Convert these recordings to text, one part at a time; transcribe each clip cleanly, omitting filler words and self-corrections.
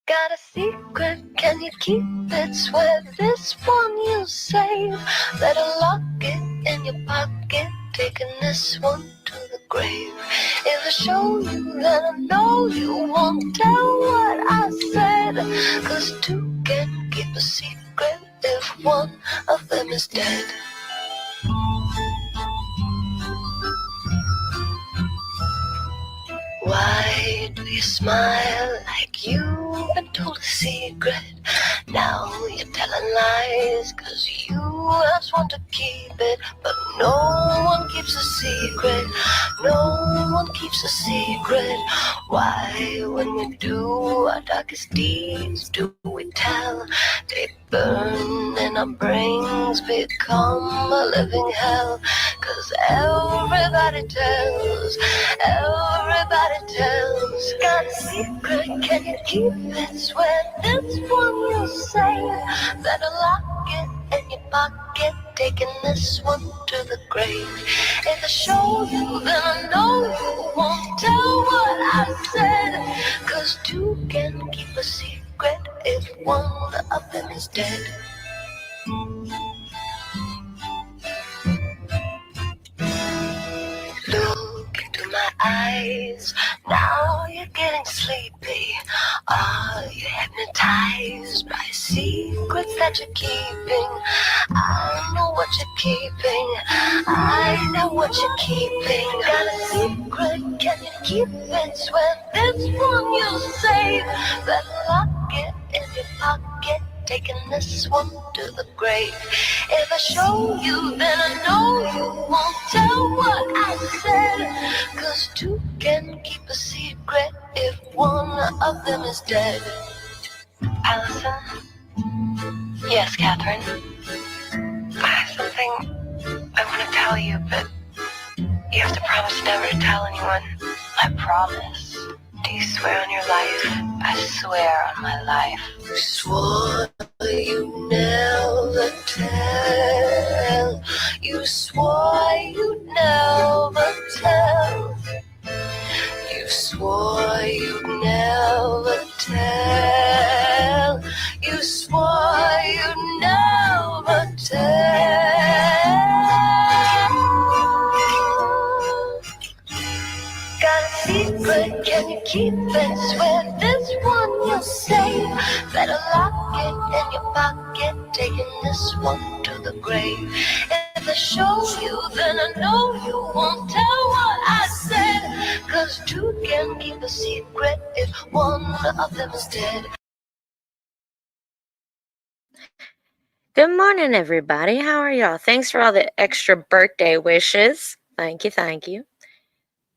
Got a secret, can you keep it? Swear this one you'll save. Better lock it in your pocket, taking this one to the grave. If I show you, then I know you won't tell what I said. 'Cause two can keep a secret if one of them is dead. Why do you smile like you've been told a secret? Now you're telling lies 'cause you have sworn to keep it. But no one keeps a secret, no one keeps a secret. Why, when we do our darkest deeds, do we tell? They burn and our brains become a living hell. 'Cause everybody tells, everybody tells. Got a secret, can you keep it? Swear this one you'll say. Better lock it in your pocket, taking this one to the grave. If I show you, then I know you won't tell what I said. 'Cause two can keep a secret if one of them is dead. Look into my eyes, now you're getting sleepy. Are you hypnotized by secrets that you're keeping? I know what you're keeping, I know what you're keeping. Got a secret, can you keep it? Swear this one you'll save. Better lock it in your pocket, taking this one to the grave. If I show you, then I know you won't tell what I said. 'Cause two can keep a secret if one of them is dead. Allison? Yes, Catherine? I have something I want to tell you, but you have to promise never to tell anyone. I promise. Do you swear on your life? I swear on my life. You swore you'd never tell. You swore you'd never tell. You swore you'd never tell. You swore you'd never tell. Got a secret, can you keep it? Swear this one you'll save. Better lock it in your pocket, taking this one to the grave. If I show you, then I know you won't tell what I said. 'Cause two can keep a secret if one of them is dead. Good morning, everybody. How are y'all? Thanks for all the extra birthday wishes. Thank you, thank you.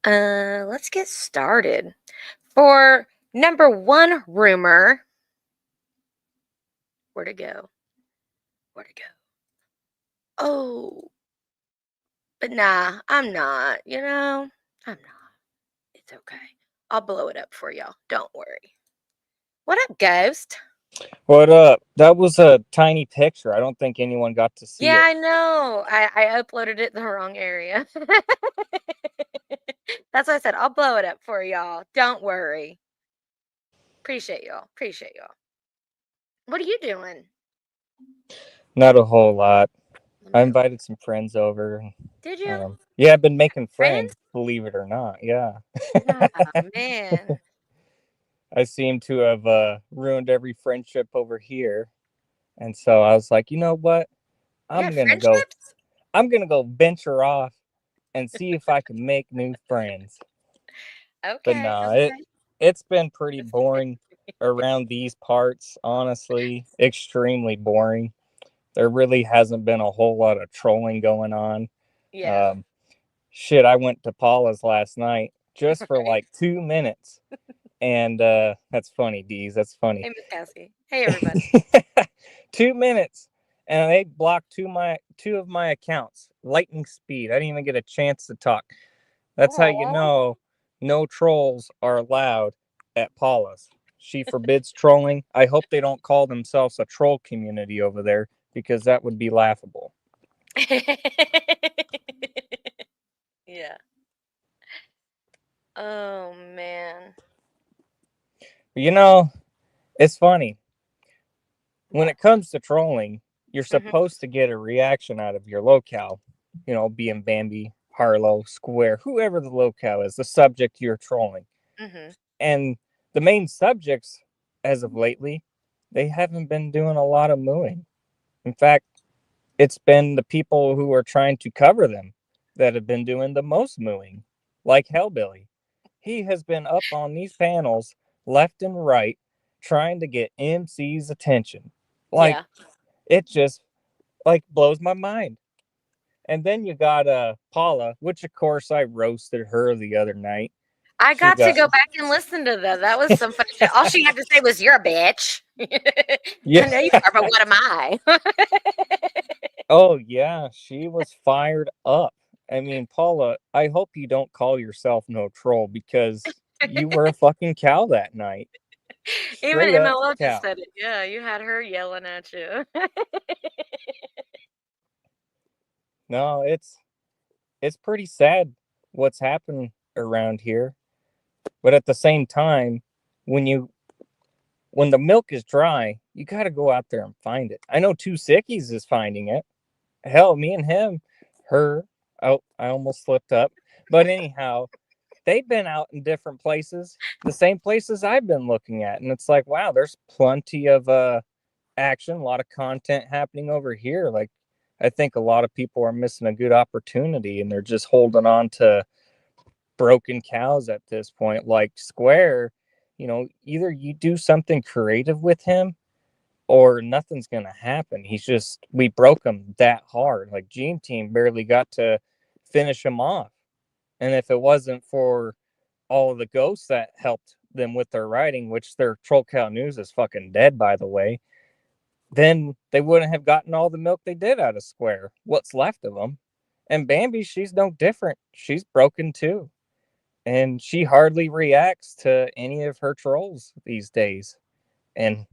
Let's get started. For number one rumor, where'd it go? Where'd it go? Oh, but nah, I'm not, I'm not. It's okay. I'll blow it up for y'all. Don't worry. What up, Ghost? What up? That was a tiny picture. I don't think anyone got to see Yeah, it. I know. I uploaded it in the wrong area. That's why I said I'll blow it up for y'all. Don't worry. Appreciate y'all. Appreciate y'all. What are you doing? Not a whole lot. Let I me look. invited some friends over. Did you? Yeah, I've been making Friends? friends, believe it or not. Yeah. Oh, man. I seem to have ruined every friendship over here. And so I was like, you know what? You I'm have gonna go friendships? I'm gonna go venture off and see if I can make new friends. But Okay, no, okay. it's been pretty boring around these parts, honestly. Extremely boring. There really hasn't been a whole lot of trolling going on. Yeah, Um, shit, I went to Paula's last night just for right. like 2 minutes, and that's funny, Deez. That's funny. Hey, Miss Cassie. Hey, everybody. 2 minutes, and they blocked two of my accounts. Lightning speed. I didn't even get a chance to talk. That's how you Aw. know no trolls are allowed at Paula's. She forbids trolling. I hope they don't call themselves a troll community over there because that would be laughable. Yeah. Oh, man. You know, It's funny. When What? it comes to trolling, you're Mhm. supposed to get a reaction out of your locale, being Bambi, Harlow, Square, whoever the locale is, the subject you're trolling. Mhm. And the main subjects, as of lately, they haven't been doing a lot of mooing. In fact, it's been the people who are trying to cover them that have been doing the most mooing, like Hellbilly. He has been up on these panels left and right trying to get MC's attention. Like, Yeah. it just like blows my mind. And then you got Paula, which of course I roasted her the other night. I She got to got go back and listen to that. That was some funny shit. All she had to say was, "You're a bitch." yeah. I know you are, but what am I? Oh yeah, she was fired up. I mean, Paula, I hope you don't call yourself no troll because you were a fucking cow that night. Even Straight up MLO just cow. said it. Yeah, you had her yelling at you. No, it's pretty sad what's happened around here. But at the same time, when you when the milk is dry, you got to go out there and find it. I know Two Sickies is finding it. Hell, me and him, her. Oh, I almost slipped up. But anyhow, they've been out in different places, the same places I've been looking at, and it's like, wow, there's plenty of action, a lot of content happening over here. Like, I think a lot of people are missing a good opportunity, and they're just holding on to broken cows at this point. Like Square, either you do something creative with him or nothing's gonna happen. We broke him that hard. Like Gene Team barely got to finish him off. And if it wasn't for all of the ghosts that helped them with their writing, which their Troll Cow News is fucking dead, by the way, then they wouldn't have gotten all the milk they did out of Square. What's left of them? And Bambi, she's no different. She's broken too. And she hardly reacts to any of her trolls these days. And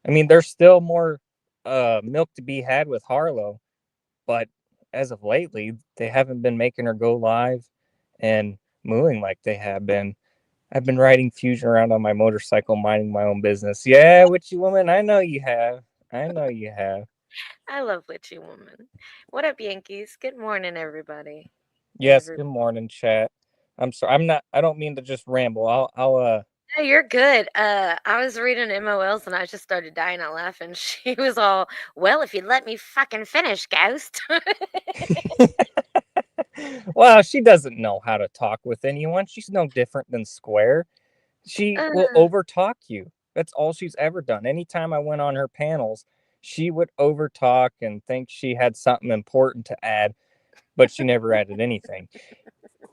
I mean, there's still more milk to be had with Harlow, but as of lately, they haven't been making her go live and mooing like they have been. I've been riding Fusion around on my motorcycle, minding my own business. Yeah, witchy woman, I know you have. I know you have. I love Witchy Woman. What up, Yankees? Good morning, everybody. Yes, good morning, chat. I'm sorry. I'm not. I don't mean to just ramble. I'll. No, you're good. I was reading MOLs and I just started dying out laughing. She was all, "Well, if you'd let me fucking finish, Ghost." Well, she doesn't know how to talk with anyone. She's no different than Square. She will Uh, overtalk you. That's all she's ever done. Anytime I went on her panels, she would overtalk and think she had something important to add, but she never added anything.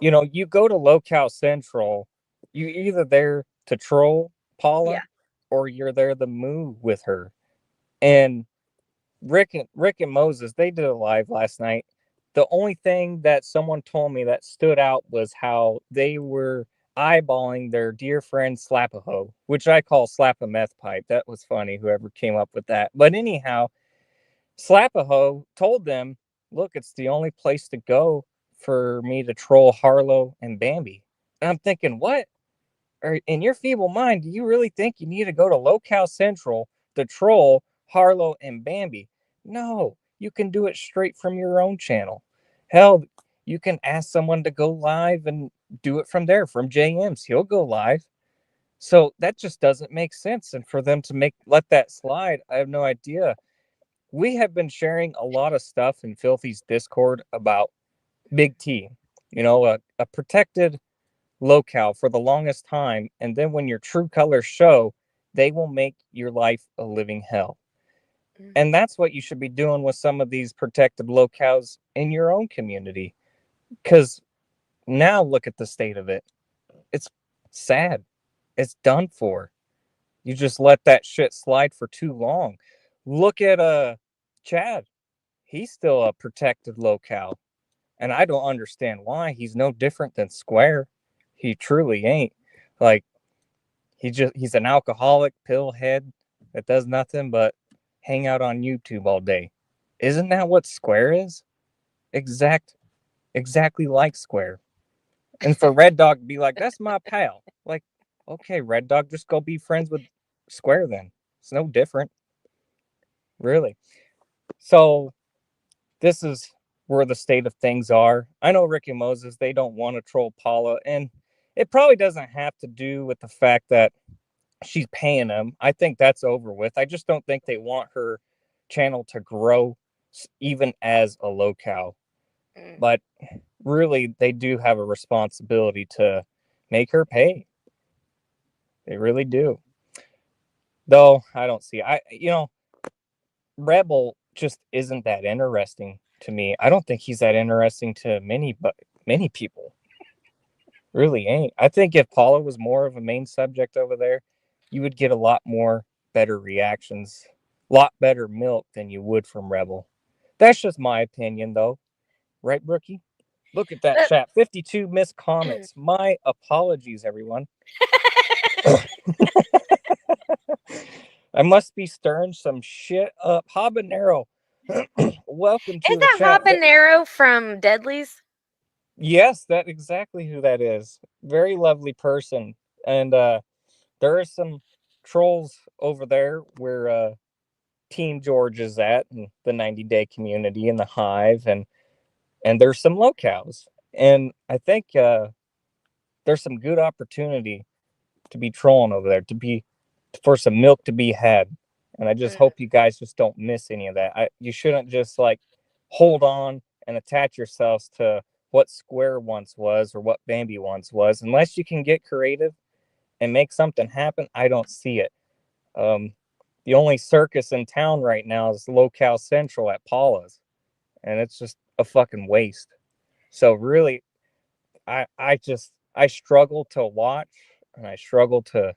You go to Locale Central, you either there to troll yeah. Paula or you're there to move with her. And Rick and Moses, they did a live last night. The only thing that someone told me that stood out was how they were eyeballing their dear friend Slapaho, which I call Slap a Meth Pipe. That was funny, whoever came up with that. But anyhow, Slapaho told them, look, it's the only place to go for me to troll Harlow and Bambi. And I'm thinking, what? Or in your feeble mind, do you really think you need to go to Locale Central to troll Harlow and Bambi? No, you can do it straight from your own channel. Hell, you can ask someone to go live and do it from there, from JM's. He'll go live. So that just doesn't make sense. And for them to let that slide, I have no idea. We have been sharing a lot of stuff in Filthy's Discord about Big T, a protected locale for the longest time. And then when your true colors show, they will make your life a living hell. Mhm. And that's what you should be doing with some of these protected locales in your own community. Because now look at the state of it. It's sad. It's done for. You just let that shit slide for too long. Look at Chad. He's still a protected locale. And I don't understand why. He's no different than Square. He truly ain't. Like, he's an alcoholic pillhead that does nothing but hang out on YouTube all day. Isn't that what Square is? Exactly like Square. And for Red Dog to be like, that's my pal. Like, okay, Red Dog, just go be friends with Square then. It's no different, really. So this is where the state of things are. I know Ricky Moses, they don't want to troll Paula, and it probably doesn't have to do with the fact that she's paying them. I think that's over with. I just don't think they want her channel to grow even as a locale. Mm. But really, they do have a responsibility to make her pay. They really do. Though I don't see, Rebel just isn't that interesting to me. I don't think he's that interesting to many people. Really ain't. I think if Paula was more of a main subject over there, you would get a lot more better reactions, a lot better milk than you would from Rebel. That's just my opinion, though. Right, Brookie? Look at that But chat. 52 missed comments. My apologies, everyone. I must be stirring some shit up. Habanero, welcome to is the that chat. habanero from Deadly's? Yes, that exactly who that is. Very lovely person. And there are some trolls over there where Team George is at, and the 90-day community and the hive, and there's some locales. And I think there's some good opportunity to be trolling over there, to be for some milk to be had. And I just Mm. hope you guys just don't miss any of that. You shouldn't just like hold on and attach yourselves to what Square once was or what Bambi once was. Unless you can get creative and make something happen, I don't see it. Um, the only circus in town right now is Locale Central at Paula's, and it's just a fucking waste. So really, I struggle to watch and I struggle to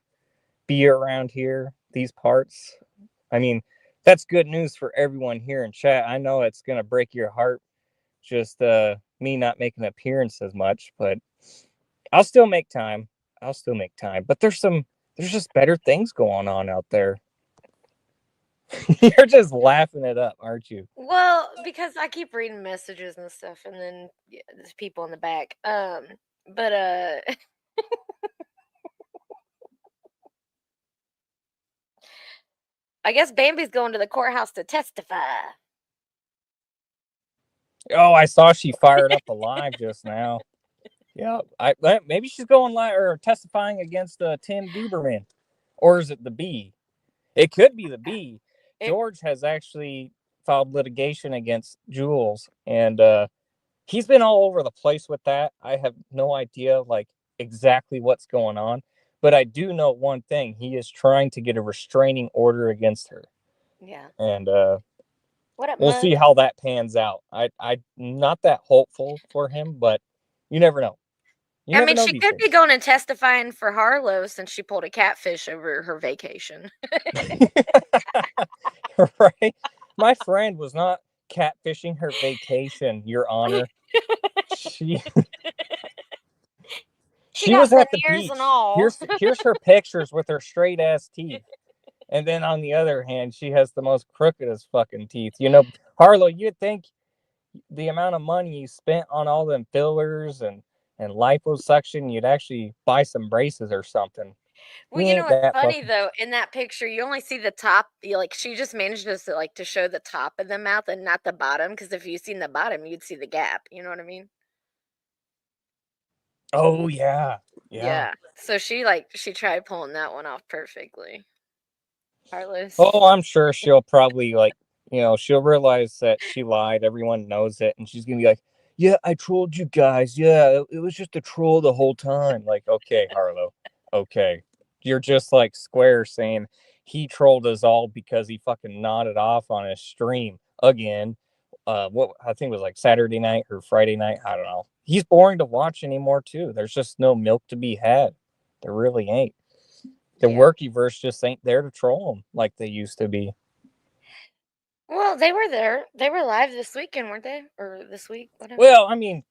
be around here, these parts. I mean, that's good news for everyone here in chat. I know it's gonna break your heart, just me not making an appearance as much, but I'll still make time. I'll still make time. But there's just better things going on out there. You're just laughing it up, aren't you? Well, because I keep reading messages and stuff, and then there's people in the back. But I guess Bambi's going to the courthouse to testify. Oh, I saw she fired up a live just now. Yeah, maybe she's going live or testifying against Tim Duberman, or is it the B? It could be the B. It, George has actually filed litigation against Jules, and he's been all over the place with that. I have no idea, like, exactly what's going on, but I do know one thing: he is trying to get a restraining order against her, yeah. and What up, we'll Mud? see how that pans out. I'm not that hopeful for him, but you never know. You I never mean, know she these could be days. going and testifying for Harlow since she pulled a catfish over her vacation. Right? My friend was not catfishing her vacation, Your Honor. She She she got was at the veneers and beach. all. Here's her pictures with her straight ass teeth. And then on the other hand, she has the most crookedest fucking teeth. You know, Harlow, you'd think the amount of money you spent on all them fillers and liposuction, you'd actually buy some braces or something. Well, You you know ain't what's that funny fucking. though? In that picture, you only see the top. Like she just manages to like to show the top of the mouth and not the bottom. Because if you seen the bottom, you'd see the gap. You know what I mean? Oh yeah, yeah. Yeah. So she tried pulling that one off perfectly. Carlos. Oh, I'm sure she'll probably she'll realize that she lied. Everyone knows it, and she's gonna be like, "Yeah, I trolled you guys. Yeah, it was just a troll the whole time." Like, okay, Harlow, okay, you're just like Square saying he trolled us all because he fucking nodded off on his stream again. What I think it was like Saturday night or Friday night. I don't know. He's boring to watch anymore too. There's just no milk to be had. There really ain't. The Yeah. workyverse just ain't there to troll them like they used to be. Well, they were there. They were live this weekend, weren't they? Or this week, whatever. Well, I mean,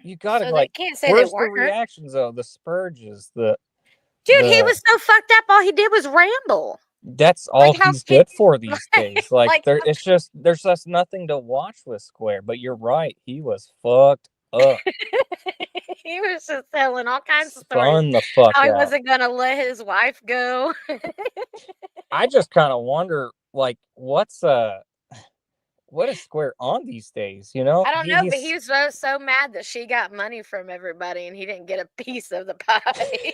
you gotta So they like, can't say they where's the weren't. reactions though? The Spurges, the Dude, he the was so fucked up. All he did was ramble. that's all Like how he's people, good for these days. Like like there's just nothing to watch with Square. But you're right, he was fucked Ugh. He was just telling all kinds of stories. Spun the fuck How he out. wasn't gonna let his wife go. I just kind of wonder, like, what is Square on these days? You know, I don't know, but he he's was so mad that she got money from everybody and he didn't get a piece of the pie.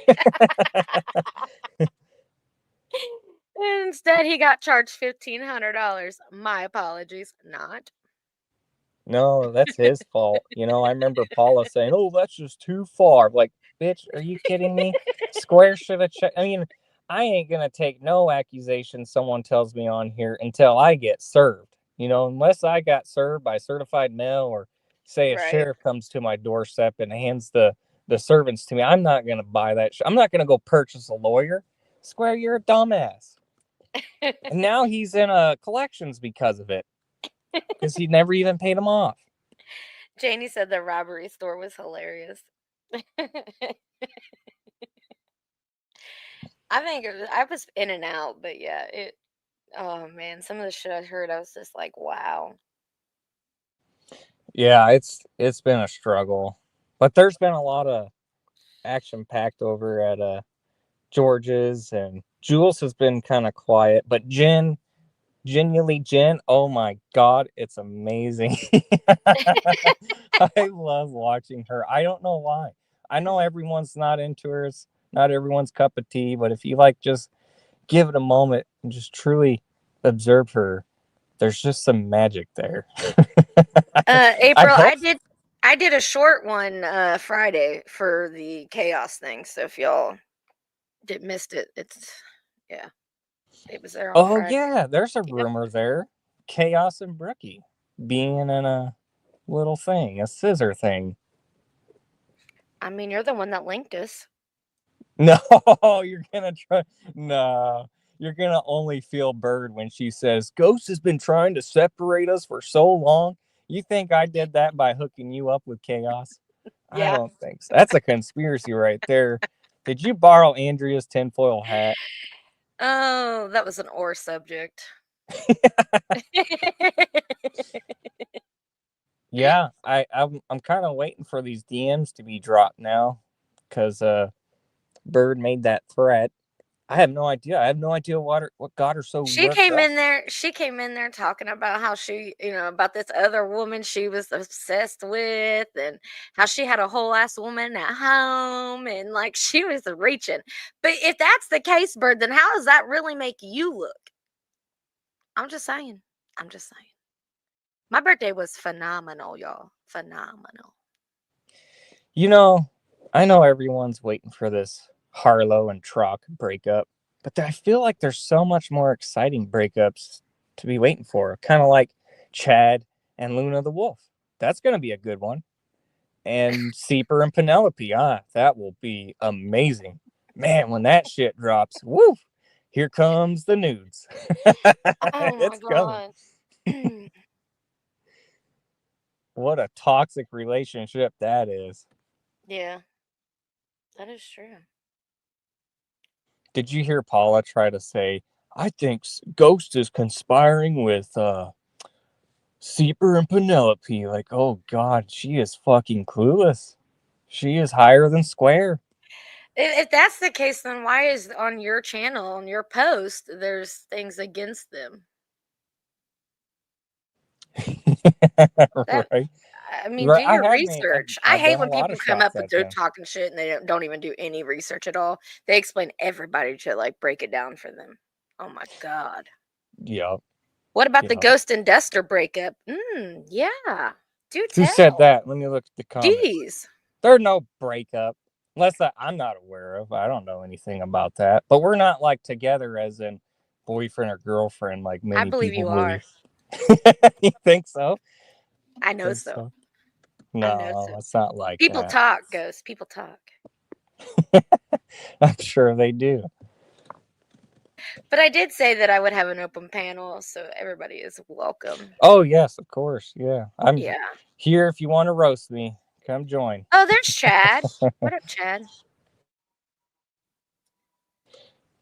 Instead, he got charged $1,500. My apologies, not. no, that's his fault. You know, I remember Paula saying, "Oh, that's just too far." Like, bitch, are you kidding me? Square should have checked. I mean, I ain't gonna take no accusation someone tells me on here until I get served. You know, unless I got served by certified mail or say a Right. sheriff comes to my doorstep and hands the servants to me, I'm not gonna buy that. I'm not gonna go purchase a lawyer. Square, you're a dumbass. And now he's in collections because of it, because he never even paid him off. Janie said the robbery store was hilarious. I was in and out, but yeah, oh man, some of the shit I heard, I was just like, wow. Yeah, it's been a struggle, but there's been a lot of action packed over at George's, and Jules has been kind of quiet, but Jen, oh my God, it's amazing. I love watching her. I don't know why. I know everyone's not into her. It's not everyone's cup of tea, but if you like, just give it a moment and just truly observe her. There's just some magic there. I April, hope. I did a short one Friday for the chaos thing. So if y'all did missed it, yeah, it was there on Oh Friday. yeah, there's a Yep. rumor there. Chaos and Brookie being in a little thing, a scissor thing. I mean, you're the one that linked us. No, you're gonna try. No, you're gonna only feel Bird when she says Ghost has been trying to separate us for so long. You think I did that by hooking you up with Chaos? I Yeah. don't think so. That's a conspiracy right there. Did you borrow Andrea's tinfoil hat? Oh, that was an or subject. Yeah, I'm kind of waiting for these DMs to be dropped now, because Bird made that threat. I have no idea. I have no idea what got her so worked up. She came in there talking about how about this other woman she was obsessed with and how she had a whole ass woman at home and like she was reaching. But if that's the case, Bird, then how does that really make you look? I'm just saying. I'm just saying. My birthday was phenomenal, y'all. Phenomenal. You know, I know everyone's waiting for this Harlow and Trock breakup, but I feel like there's so much more exciting breakups to be waiting for. Kind of like Chad and Luna the Wolf. That's going to be a good one. And Seeper and Penelope. That will be amazing. Man, when that shit drops, woo! Here comes the nudes. Oh my It's coming. god. What a toxic relationship that is. Yeah, that is true. Did you hear Paula try to say, I think Ghost is conspiring with Seeper and Penelope? Like, oh God, she is fucking clueless. She is higher than Square. If that's the case, then why is on your channel, on your post, there's things against them? That Right? I mean, do Right. your research. I I've hate done a when lot people of come up shots with at they're them. talking shit and they don't even do any research at all. They explain everybody to like break it down for them. Oh my god. Yep. What about the Yep. Ghost and Duster breakup? Yeah. Do Who said tell. that? Let me look at the comments. Jeez. There's no breakup. Unless I'm not aware of. I don't know anything about that. But we're not like together as in boyfriend or girlfriend like I many believe people you are. believe. You think so? I know Think so. so? I know No, so. it's not like People that. talk, Ghost. People talk. I'm sure they do. But I did say that I would have an open panel, so everybody is welcome. Oh yes, of course. Yeah. I'm Yeah. here if you want to roast me. Come join. Oh, there's Chad. What up, Chad?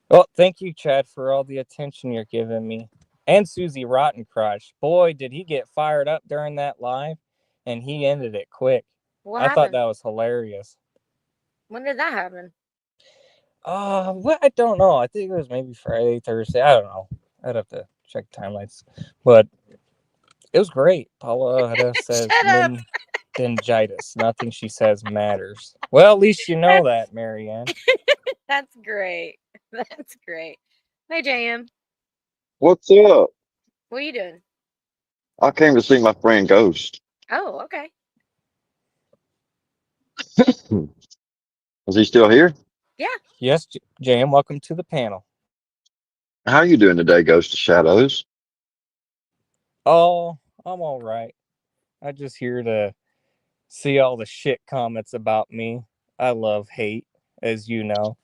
Well, thank you, Chad, for all the attention you're giving me. And Susie Rottencrotch. Boy, did he get fired up during that live, and he ended it quick. What I thought happened? that was hilarious. When did that happen? Well, I don't know. I think it was maybe Friday, Thursday. I don't know. I'd have to check timelines. But it was great. Paula says Shut up. meningitis. Nothing she says matters. Well, at least you know That's that, Marianne. that's great. That's great. Hey, JM, What's up? what are you doing? I came to see my friend Ghost. Oh, okay. Is he still here? Yeah. Yes, Jan, welcome to the panel. How are you doing today, Ghost of Shadows? Oh, I'm all right. I'm just here to see all the shit comments about me. I love hate, as you know.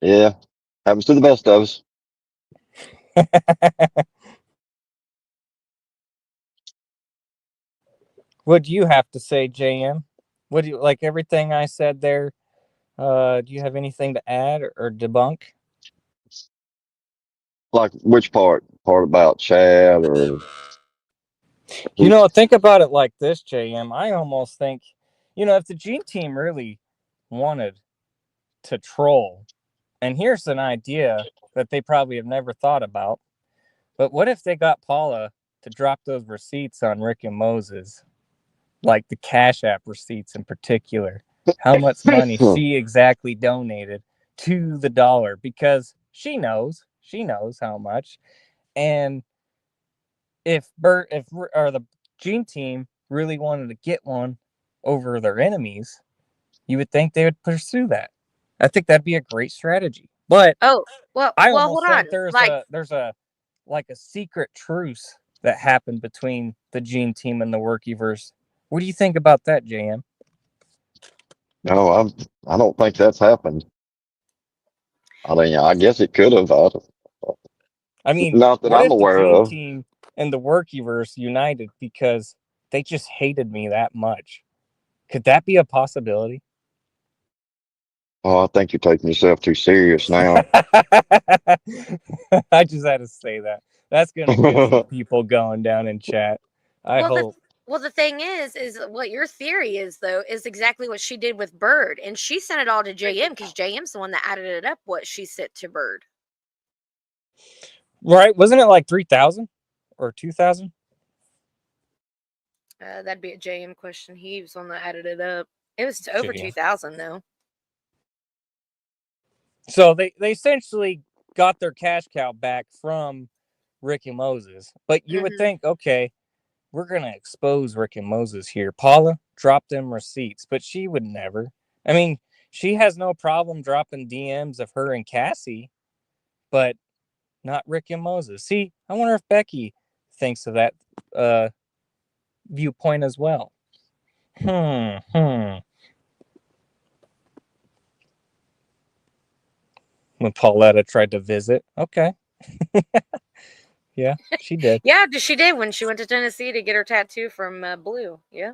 Yeah, happens to the best of us. What do you have to say, JM? What do you like everything I said there? Do you have anything to add or debunk? Like which part? Part about Chad or You who? know, think about it like this, JM. I almost think, if the Gene Team really wanted to troll, and here's an idea that they probably have never thought about, but what if they got Paula to drop those receipts on Rick and Moses, like the Cash App receipts in particular, how much money she exactly donated to the dollar, because she knows how much. And if or the Gene Team really wanted to get one over their enemies, you would think they would pursue that. I think that'd be a great strategy. But Oh, well, I well, hold almost think on. Like, there's a like a secret truce that happened between the Gene Team and the Workyverse. What do you think about that, JM? No, I don't think that's happened. I mean, I guess it could have. I mean, Not that what I'm if the aware Gene of. Team and the Workyverse united because they just hated me that much? Could that be a possibility? Oh, I think you're taking yourself too serious now. I just had to say that. That's gonna get some people going down in chat. I well, hope. the thing is what your theory is though is exactly what she did with Bird, and she sent it all to JM because JM's the one that added it up. What she sent to Bird. Right? Wasn't it like 3,000 or 2,000? That'd be a JM question. He was the one that added it up. It was over JM. 2,000 though. So they essentially got their cash cow back from Rick and Moses. But you would Mm-hmm. think, okay, we're gonna expose Rick and Moses here. Paula, drop them receipts, but she would never. I mean, she has no problem dropping DMs of her and Cassie, but not Rick and Moses. See, I wonder if Becky thinks of that uh, viewpoint as well. Hmm. When Pauletta tried to visit, okay, yeah, she did. Yeah, she did when she went to Tennessee to get her tattoo from Blue. Yeah.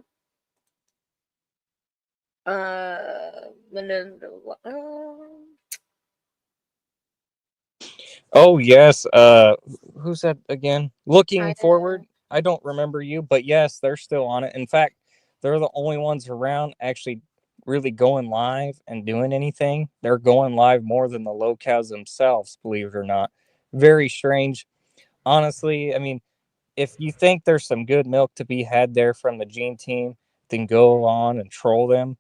And then, Oh yes. Who's that again? I Looking forward. I don't remember you, but yes, they're still on it. In fact, they're the only ones around actually really going live and doing anything. They're going live more than the locals themselves, believe it or not. Very strange. Honestly, I mean, if you think there's some good milk to be had there from the Gene Team, then go on and troll them.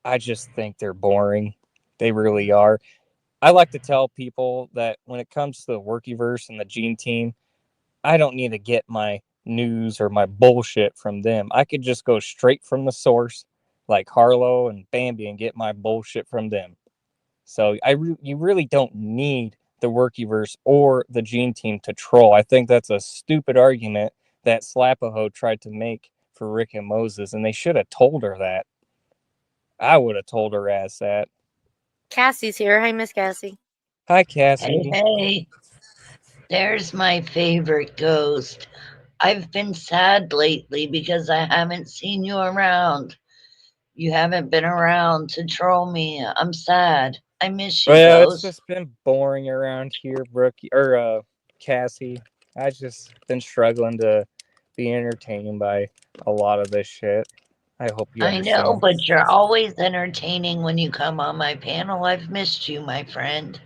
I just think they're boring. They really are. I like to tell people that when it comes to the Workyverse and the Gene Team, I don't need to get my news or my bullshit from them. I could just go straight from the source, like Harlow and Bambi, and get my bullshit from them. So you really don't need the Workyverse or the Gene Team to troll. I think that's a stupid argument that Slapaho tried to make for Rick and Moses, and they should have told her that. I would have told her ass that. Cassie's here. Hey, Miss Cassie. Hi, Hey, Cassie. hey, there's my favorite ghost. I've been sad lately because I haven't seen you around. You haven't been around to troll me. I'm sad. I miss you, Well, it's ghost. just been boring around here, Brookie or Cassie. I just been struggling to be entertained by a lot of this shit. I hope you I know, understand. but you're always entertaining when you come on my panel. I've missed you, my friend.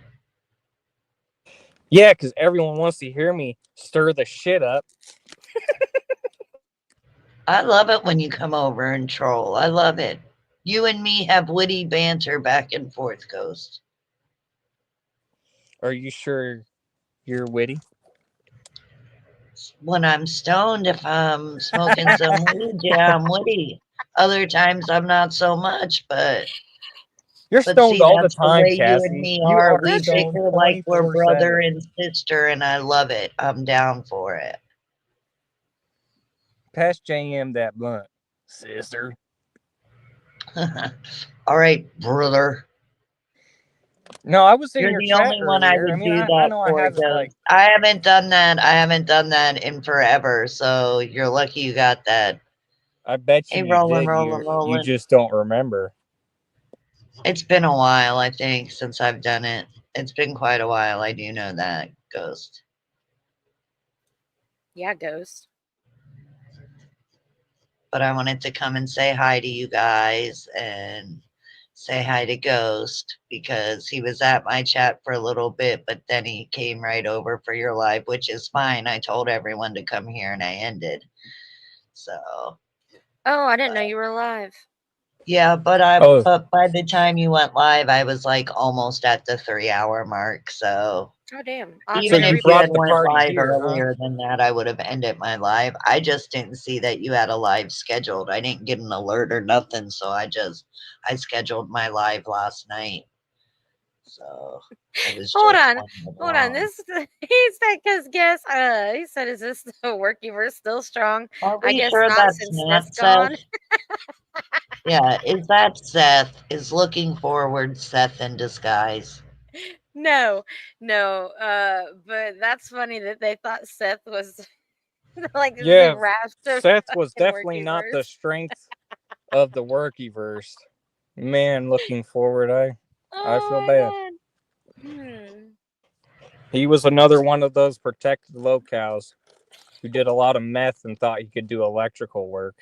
Yeah, because everyone wants to hear me stir the shit up. I love it when you come over and troll. I love it. You and me have witty banter back and forth, Ghost. Are you sure you're witty? When I'm stoned, if I'm smoking some weed, yeah, I'm witty. Other times I'm not so much, You're but stoned see, all the that's the time, way you and Cassie. me You are. are We stoned bicker like we're brother 24/7. and sister, and I love it. I'm down for it. Pass JM that blunt, sister. All right, brother. No, I was in You're your the chat only one I earlier. I would mean, do I that know I for, haven't like. Ghost. I haven't done that. I haven't done that in forever. So you're lucky you got that. I bet Hey, you rolling, did. rolling, You rolling. just don't remember. It's been a while, I think, since I've done it. It's been quite a while. I do know that, Ghost. Yeah, Ghost. But I wanted to come and say hi to you guys and say hi to Ghost because he was at my chat for a little bit, but then he came right over for your live, which is fine. I told everyone to come here and I ended. So Oh, I didn't know you were alive. yeah, Oh, but by the time you went live, I was like almost at the 3 hour mark. So Oh, damn. I'll have to so even go you if you replay. had brought the went party live here, huh? earlier than that, I would have ended my live. I just didn't see that you had a live scheduled. I didn't get an alert or nothing, so I scheduled my live last night. So it was Hold just on. playing Hold on. along. This he said because guess he said is this the workyverse still strong? Are I we guess sure not that's since Seth's not gone. Seth? Yeah, is that Seth? Is looking forward Seth in disguise? No, no. But that's funny that they thought Seth was like the Yeah, raft of Seth was fucking definitely not the workyverse. strength of the workyverse. Man, looking forward, I feel Oh bad. my god. He was another one of those protected locals who did a lot of meth and thought he could do electrical work.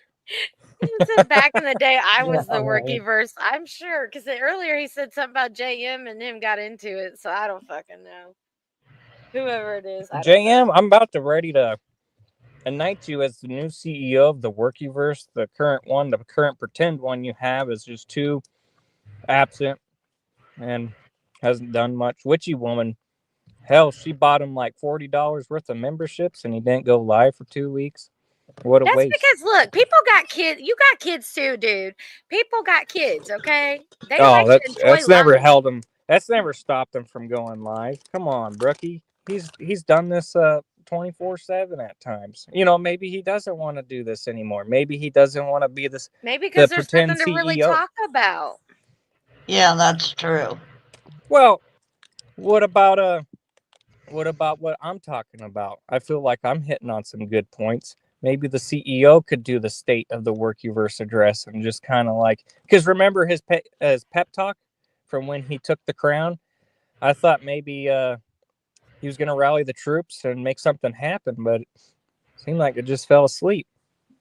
He said back in the day I Yeah, was the right. workyverse. I'm sure because earlier he said something about JM and him got into it, so I don't fucking know. Whoever it is, I don't know. JM, I'm about to ready to anoint you as the new CEO of the Workyverse. The current one, the current pretend one you have is just too absent and hasn't done much. Witchy woman, hell, she bought him like $40 worth of memberships and he didn't go live for 2 weeks. What a That's waste. because look, people got kids. You got kids too, dude. People got kids, okay? They Oh, like to enjoy that's never life. held him. That's never stopped him from going live. Come on, Brookie. He's done this 24/7 at times. You know, maybe he doesn't want to do this anymore. Maybe he doesn't want to be this Maybe the because there's pretend nothing to really CEO. talk about. Yeah, that's true. Well, what about what I'm talking about? I feel like I'm hitting on some good points. Maybe the CEO could do the state of the Workyverse address and just kind of like, because remember his pep talk from when he took the crown. I thought maybe he was going to rally the troops and make something happen, but it seemed like it just fell asleep.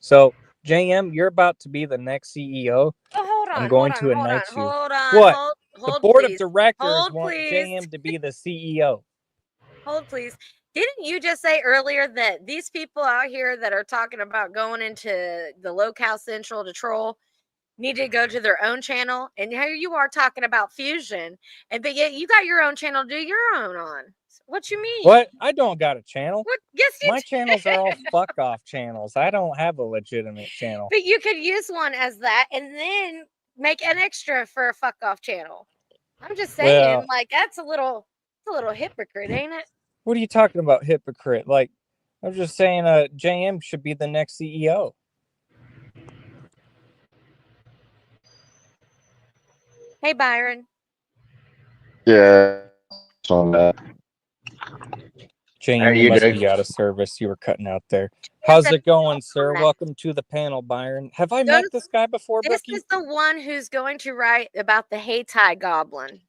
So, JM, you're about to be the next CEO. Oh, hold I'm on, hold going on, to hold on, anoint you. hold on, What? The hold, board of please. directors Hold, want please. JM to be the CEO. Hold, please. Didn't you just say earlier that these people out here that are talking about going into the Locale Central to troll need to go to their own channel? And here you are talking about fusion, and but yet you got your own channel to do your own on. What you mean? What? I don't got a channel. What? Yes, you My channels are all fuck off channels. I don't have a legitimate channel. But you could use one as that and then make an extra for a fuck off channel. I'm just saying, Well, like that's it's a little hypocrite, ain't it? what are you talking about, hypocrite? Like, I'm just saying, JM should be the next CEO. Hey, Byron. Yeah, on that. How JM, you you must doing? be out of service. You were cutting out there. It's How's a it going, sir? compliment. Welcome to the panel, Byron. Have I met Those, this guy before, this Brookie? is the one who's going to write about the Hayti Goblin.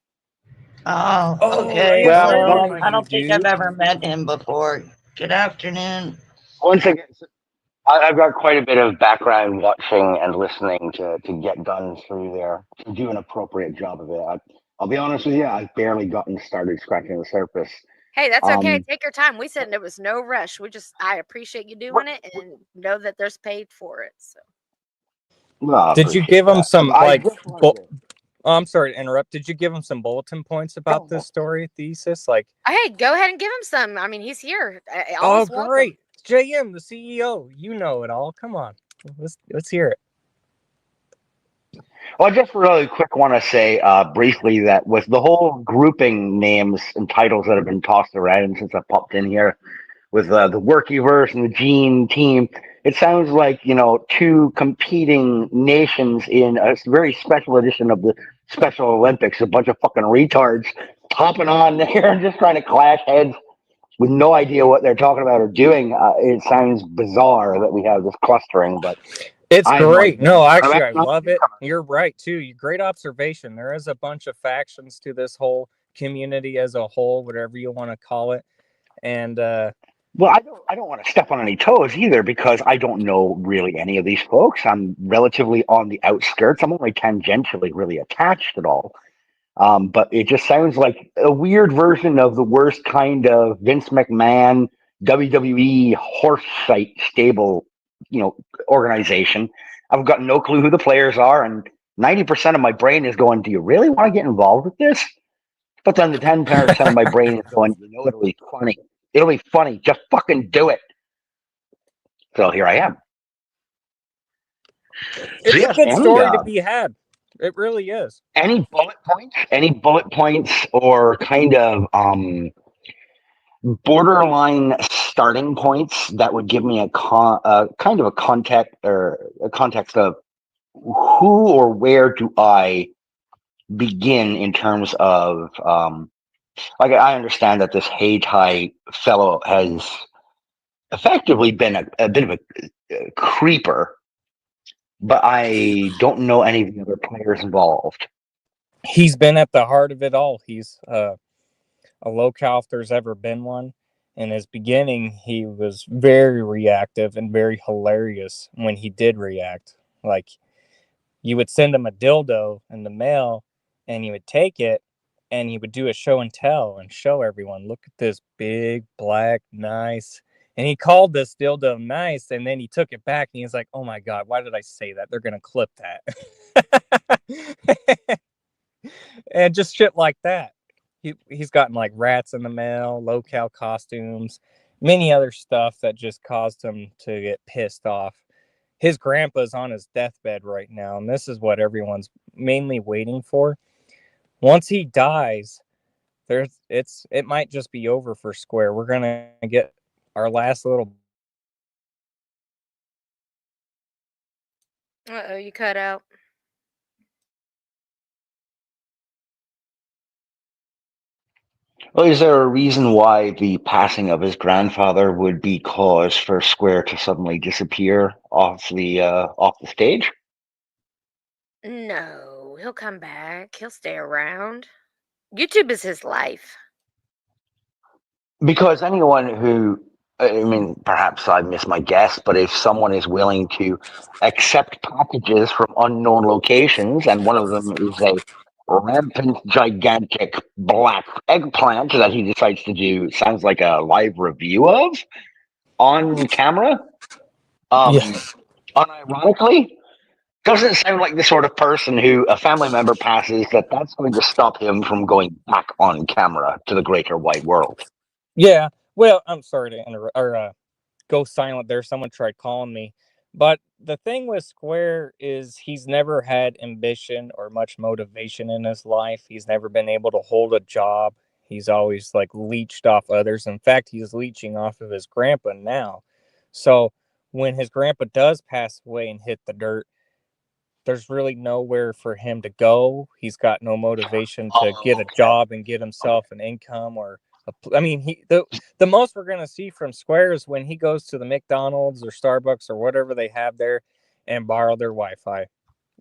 Oh, Oh, okay. yes, I Well, know Well, you I do, don't think I've dude. ever met him before. Good afternoon. once again, I've got quite a bit of background watching and listening to get done through there to do an appropriate job of it. I'll be honest with you, I've barely gotten started scratching the surface. Hey, that's okay. Um, Take your time. We said there was no rush. I appreciate you doing it and know that there's paid for it. So well, I Did you appreciate give them that. some I like? just wanted to Oh, I'm sorry to interrupt. Did you give him some bulletin points about this go. story thesis? Like, hey, go ahead and give him some. I mean, he's here. oh, Almost welcome. great, JM, the CEO. You know it all. Come on, let's hear it. Well, I just really quick want to say briefly that with the whole grouping names and titles that have been tossed around since I popped in here, with the Workyverse and the Gene team. It sounds like two competing nations in a very special edition of the Special Olympics. A bunch of fucking retards hopping on there and just trying to clash heads with no idea what they're talking about or doing. It sounds bizarre that we have this clustering, but It's I am not great. No, I'm actually, I actually not a love it. newcomer. You're right too. Great observation. There is a bunch of factions to this whole community as a whole, whatever you want to call it, and Well, I don't want to step on any toes either because I don't know really any of these folks. I'm relatively on the outskirts. I'm only tangentially really attached at all. But it just sounds like a weird version of the worst kind of Vince McMahon WWE horse site stable, you know, organization. I've got no clue who the players are, and 90% of my brain is going, "Do you really want to get involved with this?" But then the 10% of my brain is going, it'll be funny. It'll be funny. Just fucking do it. So here I am. So it's a yes, good story to be had. It really is. any bullet points, or kind of borderline starting points that would give me kind of a context, or a context of who or where do I begin in terms of like I understand that this Hayti fellow has effectively been a bit of a creeper, but I don't know any of the other players involved. He's been at the heart of it all. He's a locale if there's ever been one. In his beginning, he was very reactive and very hilarious when he did react. Like, you would send him a dildo in the mail and he would take it and he would do a show and tell and show everyone, look at this big, black, nice. And he called this dildo nice, and then he took it back and he's like, oh my God, why did I say that? They're going to clip that. And just shit like that. He's gotten like rats in the mail, locale costumes, many other stuff that just caused him to get pissed off. His grandpa's on his deathbed right now, and this is what everyone's mainly waiting for. Once he dies, it might just be over for Square. We're gonna get our last little. Uh oh, you cut out. Well, is there a reason why the passing of his grandfather would be cause for Square to suddenly disappear off the stage? No, he'll come back. He'll stay around. YouTube is his life. Because anyone who, I mean, perhaps I miss my guess, but if someone is willing to accept packages from unknown locations, and one of them is a rampant, gigantic black eggplant that he decides to do, sounds like a live review of on camera, Yeah, unironically, doesn't sound like the sort of person who a family member passes that's going to stop him from going back on camera to the greater wide world. yeah. Well, I'm sorry to interrupt or go silent there. Someone tried calling me. But the thing with Square is he's never had ambition or much motivation in his life. He's never been able to hold a job. He's always like leached off others. In fact, he's leeching off of his grandpa now. So when his grandpa does pass away and hit the dirt, there's really nowhere for him to go. He's got no motivation to get Oh, a okay. job and get himself an income or I mean, the most we're going to see from Square is when he goes to the McDonald's or Starbucks or whatever they have there and borrow their Wi-Fi.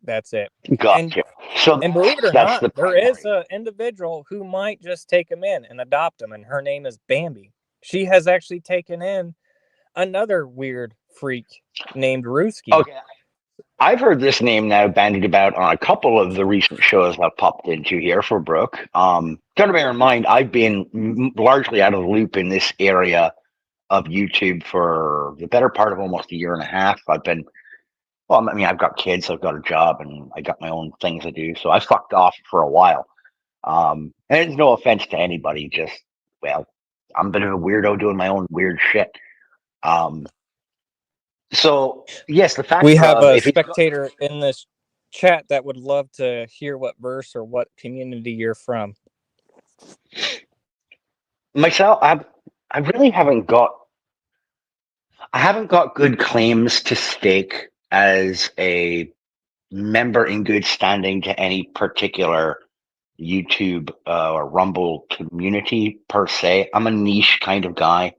That's it. And Gotcha. So and believe it or that's not, the there is primary. an individual who might just take him in and adopt him, and her name is Bambi. She has actually taken in another weird freak named Ruski. Okay. I've heard this name now bandied about on a couple of the recent shows I've popped into here for Brooke. Got to bear in mind, I've been largely out of the loop in this area of YouTube for the better part of almost a year and a half. Well, I mean, I've got kids, I've got a job, and I got my own things to do. So I fucked off for a while. And it's no offense to anybody, just, well, I'm a bit of a weirdo doing my own weird shit. So, yes, the fact We have of a if it's spectator in this chat that would love to hear what verse or what community you're from. myself, I really I haven't got good claims to stake as a member in good standing to any particular YouTube or Rumble community per se. I'm a niche kind of guy.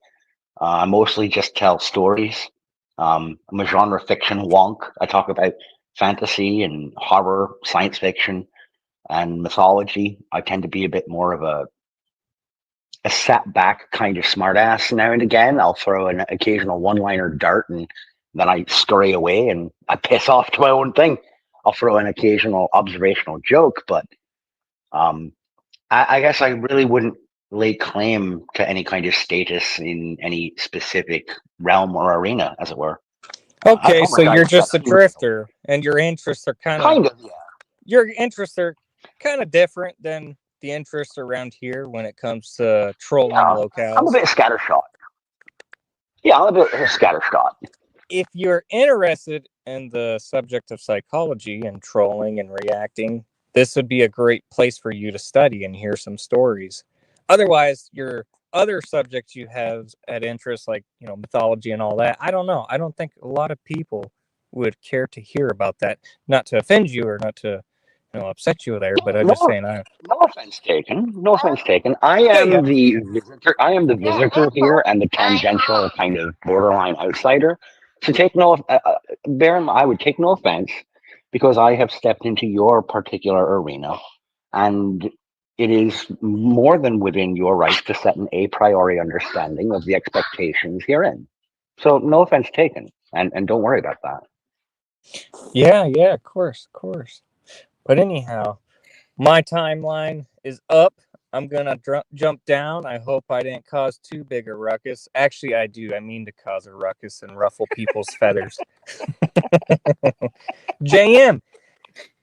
I mostly just tell stories. I'm a genre fiction wonk. I talk about fantasy and horror, science fiction, and mythology. I tend to be a bit more of a sat back kind of smartass now and again. I'll throw an occasional one liner dart and then I scurry away and I piss off to my own thing. I'll throw an occasional observational joke, but um, I guess I really wouldn't lay claim to any kind of status in any specific realm or arena, as it were. Okay, Oh my so god, you're you got just a drifter, and your interests are kind of, yeah. different than the interests around here when it comes to trolling Yeah, I'm a locales. bit scattershot. Yeah, I'm a bit scattershot. If you're interested in the subject of psychology and trolling and reacting, this would be a great place for you to study and hear some stories. Otherwise, your other subjects you have at interest, like mythology and all that, I don't know. I don't think a lot of people would care to hear about that. Not to offend you or not to upset you there, but I'm just No, saying. no offense taken. No offense taken. I Yeah, yeah. am the visitor. I am the visitor here and the tangential kind of borderline outsider. So take no. Bear in mind, I would take no offense because I have stepped into your particular arena, and it is more than within your right to set an a priori understanding of the expectations herein. So no offense taken, and don't worry about that. Yeah, of course, of course. But anyhow, my timeline is up. I'm gonna jump down. I hope I didn't cause too big a ruckus. Actually, I do. I mean to cause a ruckus and ruffle people's feathers. JM,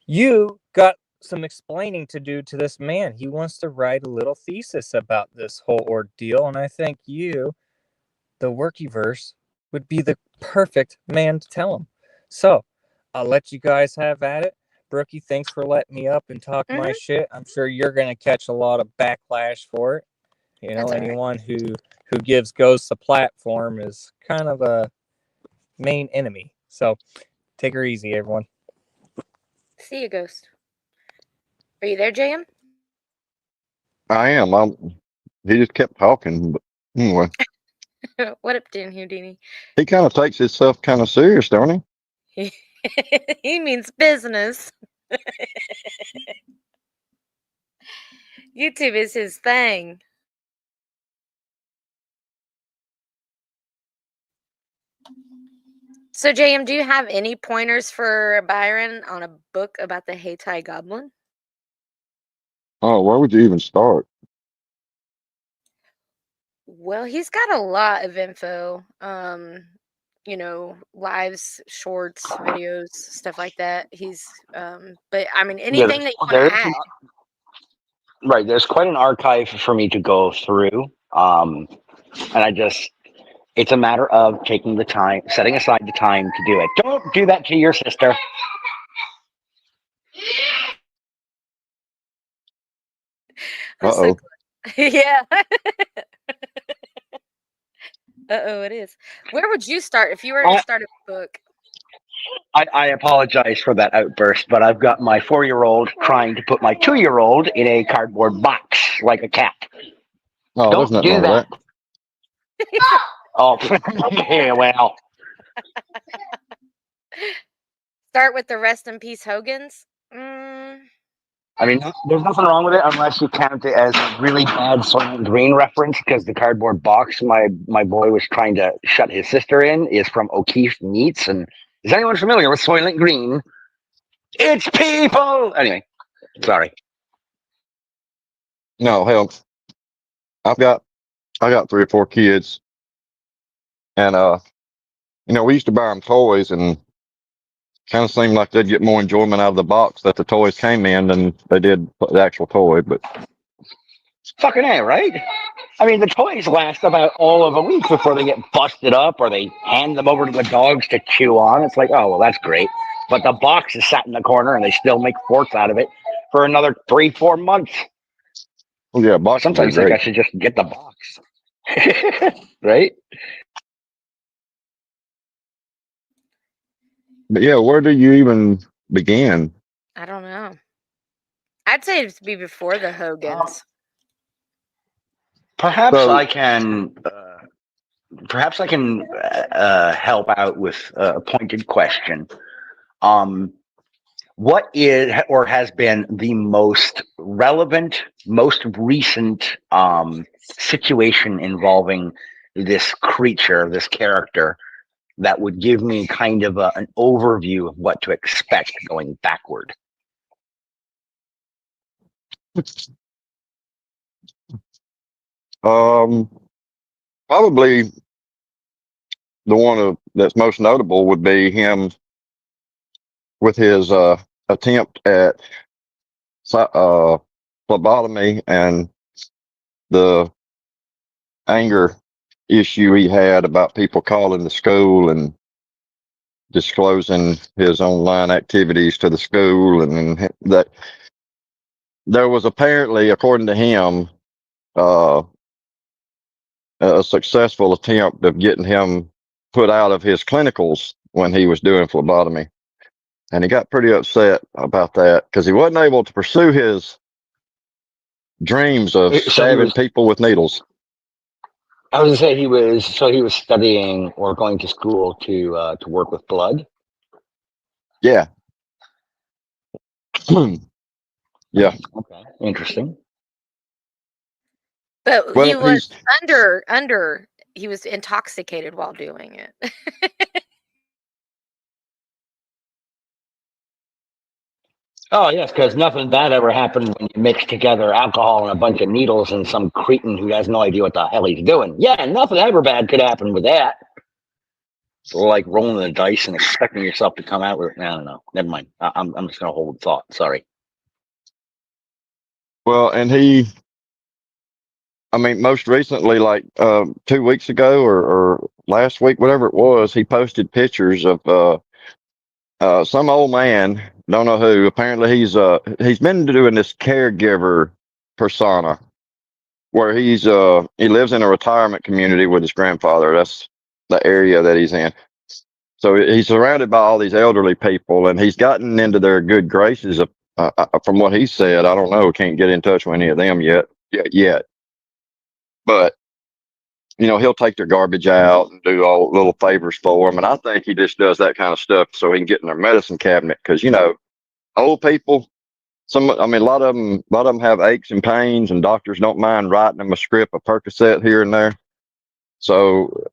you got some explaining to do to this man. He wants to write a little thesis about this whole ordeal, and I think you, the Workyverse, would be the perfect man to tell him. So, I'll let you guys have at it. Brookie, thanks for letting me up and talk my Mhm. shit. I'm sure you're gonna catch a lot of backlash for it. That's all right. Anyone who gives ghosts a platform is kind of a main enemy. So take her easy, everyone. See you, Ghost. Are you there, JM? I am. He just kept talking, but anyway, What up, Dan Houdini? he kind of takes himself kind of serious, don't he? He means business. YouTube is his thing. So, JM, do you have any pointers for Byron on a book about the Hatai Goblin? Oh, where would you even start? Well, he's got a lot of info. Lives, shorts, videos, stuff like that. But I mean, Yeah, anything that you want there to is add. right. There's quite an archive for me to go through, and it's a matter of taking the time, setting aside the time to do it. Don't do that to your sister. I'm Uh so oh. glad. Yeah. Uh-oh, it is. Where would you start if you were to I, start a book? I apologize for that outburst, but I've got my 4-year-old trying to put my 2-year-old in a cardboard box like a cat. No, there's Don't nothing do wrong with that. that. Oh, yeah, well, Start with the rest in peace Hogan's? I mean, there's nothing wrong with it unless you count it as a really bad Soylent Green reference, because the cardboard box my boy was trying to shut his sister in is from O'Keefe Meats. And is anyone familiar with Soylent Green? It's people. Anyway, sorry. No, hell, I've got I got 3 or 4 kids, and we used to buy them toys, and kind of seemed like they'd get more enjoyment out of the box that the toys came in than they did the actual toy. But Fucking A, right? I mean, the toys last about all of a week before they get busted up or they hand them over to the dogs to chew on. It's like, oh, well, that's great. But the box is sat in the corner and they still make forks out of it for another 3, 4 months. well, yeah, boxes are Sometimes I think I great. should just get the box. Right? But yeah, where do you even begin? I don't know. I'd say it'd be before the Um, Hogans. perhaps So, I can. Perhaps I can help out with a pointed question. Um, what is or has been the most relevant, most recent situation involving this creature, this character, that would give me kind of an overview of what to expect going backward? um, probably the one that's most notable would be him with his attempt at phlebotomy and the anger issue he had about people calling the school and disclosing his online activities to the school, and that there was apparently, according to him, uh, a successful attempt of getting him put out of his clinicals when he was doing phlebotomy. And he got pretty upset about that because he wasn't able to pursue his dreams of So he stabbing was. people with needles. I was gonna say he was. So he was studying or going to school to work with blood. Yeah. Yeah. Okay, interesting. But he Well, was he's under he was intoxicated while doing it. Oh yes, because nothing bad ever happened when you mix together alcohol and a bunch of needles and some cretin who has no idea what the hell he's doing. Yeah, nothing ever bad could happen with that. Like rolling the dice and expecting yourself to come out with. I don't know. Never mind. I'm just gonna hold thought. Sorry. well, and I mean, most recently, like 2 weeks ago or last week, whatever it was, he posted pictures of some old man, don't know who. Apparently, he's been doing this caregiver persona where he lives in a retirement community with his grandfather. That's the area that he's in. So he's surrounded by all these elderly people, and he's gotten into their good graces. From what he said, I don't know. Can't get in touch with any of them yet. But he'll take their garbage out and do all little favors for them. And I think he just does that kind of stuff so he can get in their medicine cabinet because old people. I mean, a lot of them have aches and pains, and doctors don't mind writing them a script, a Percocet here and there. So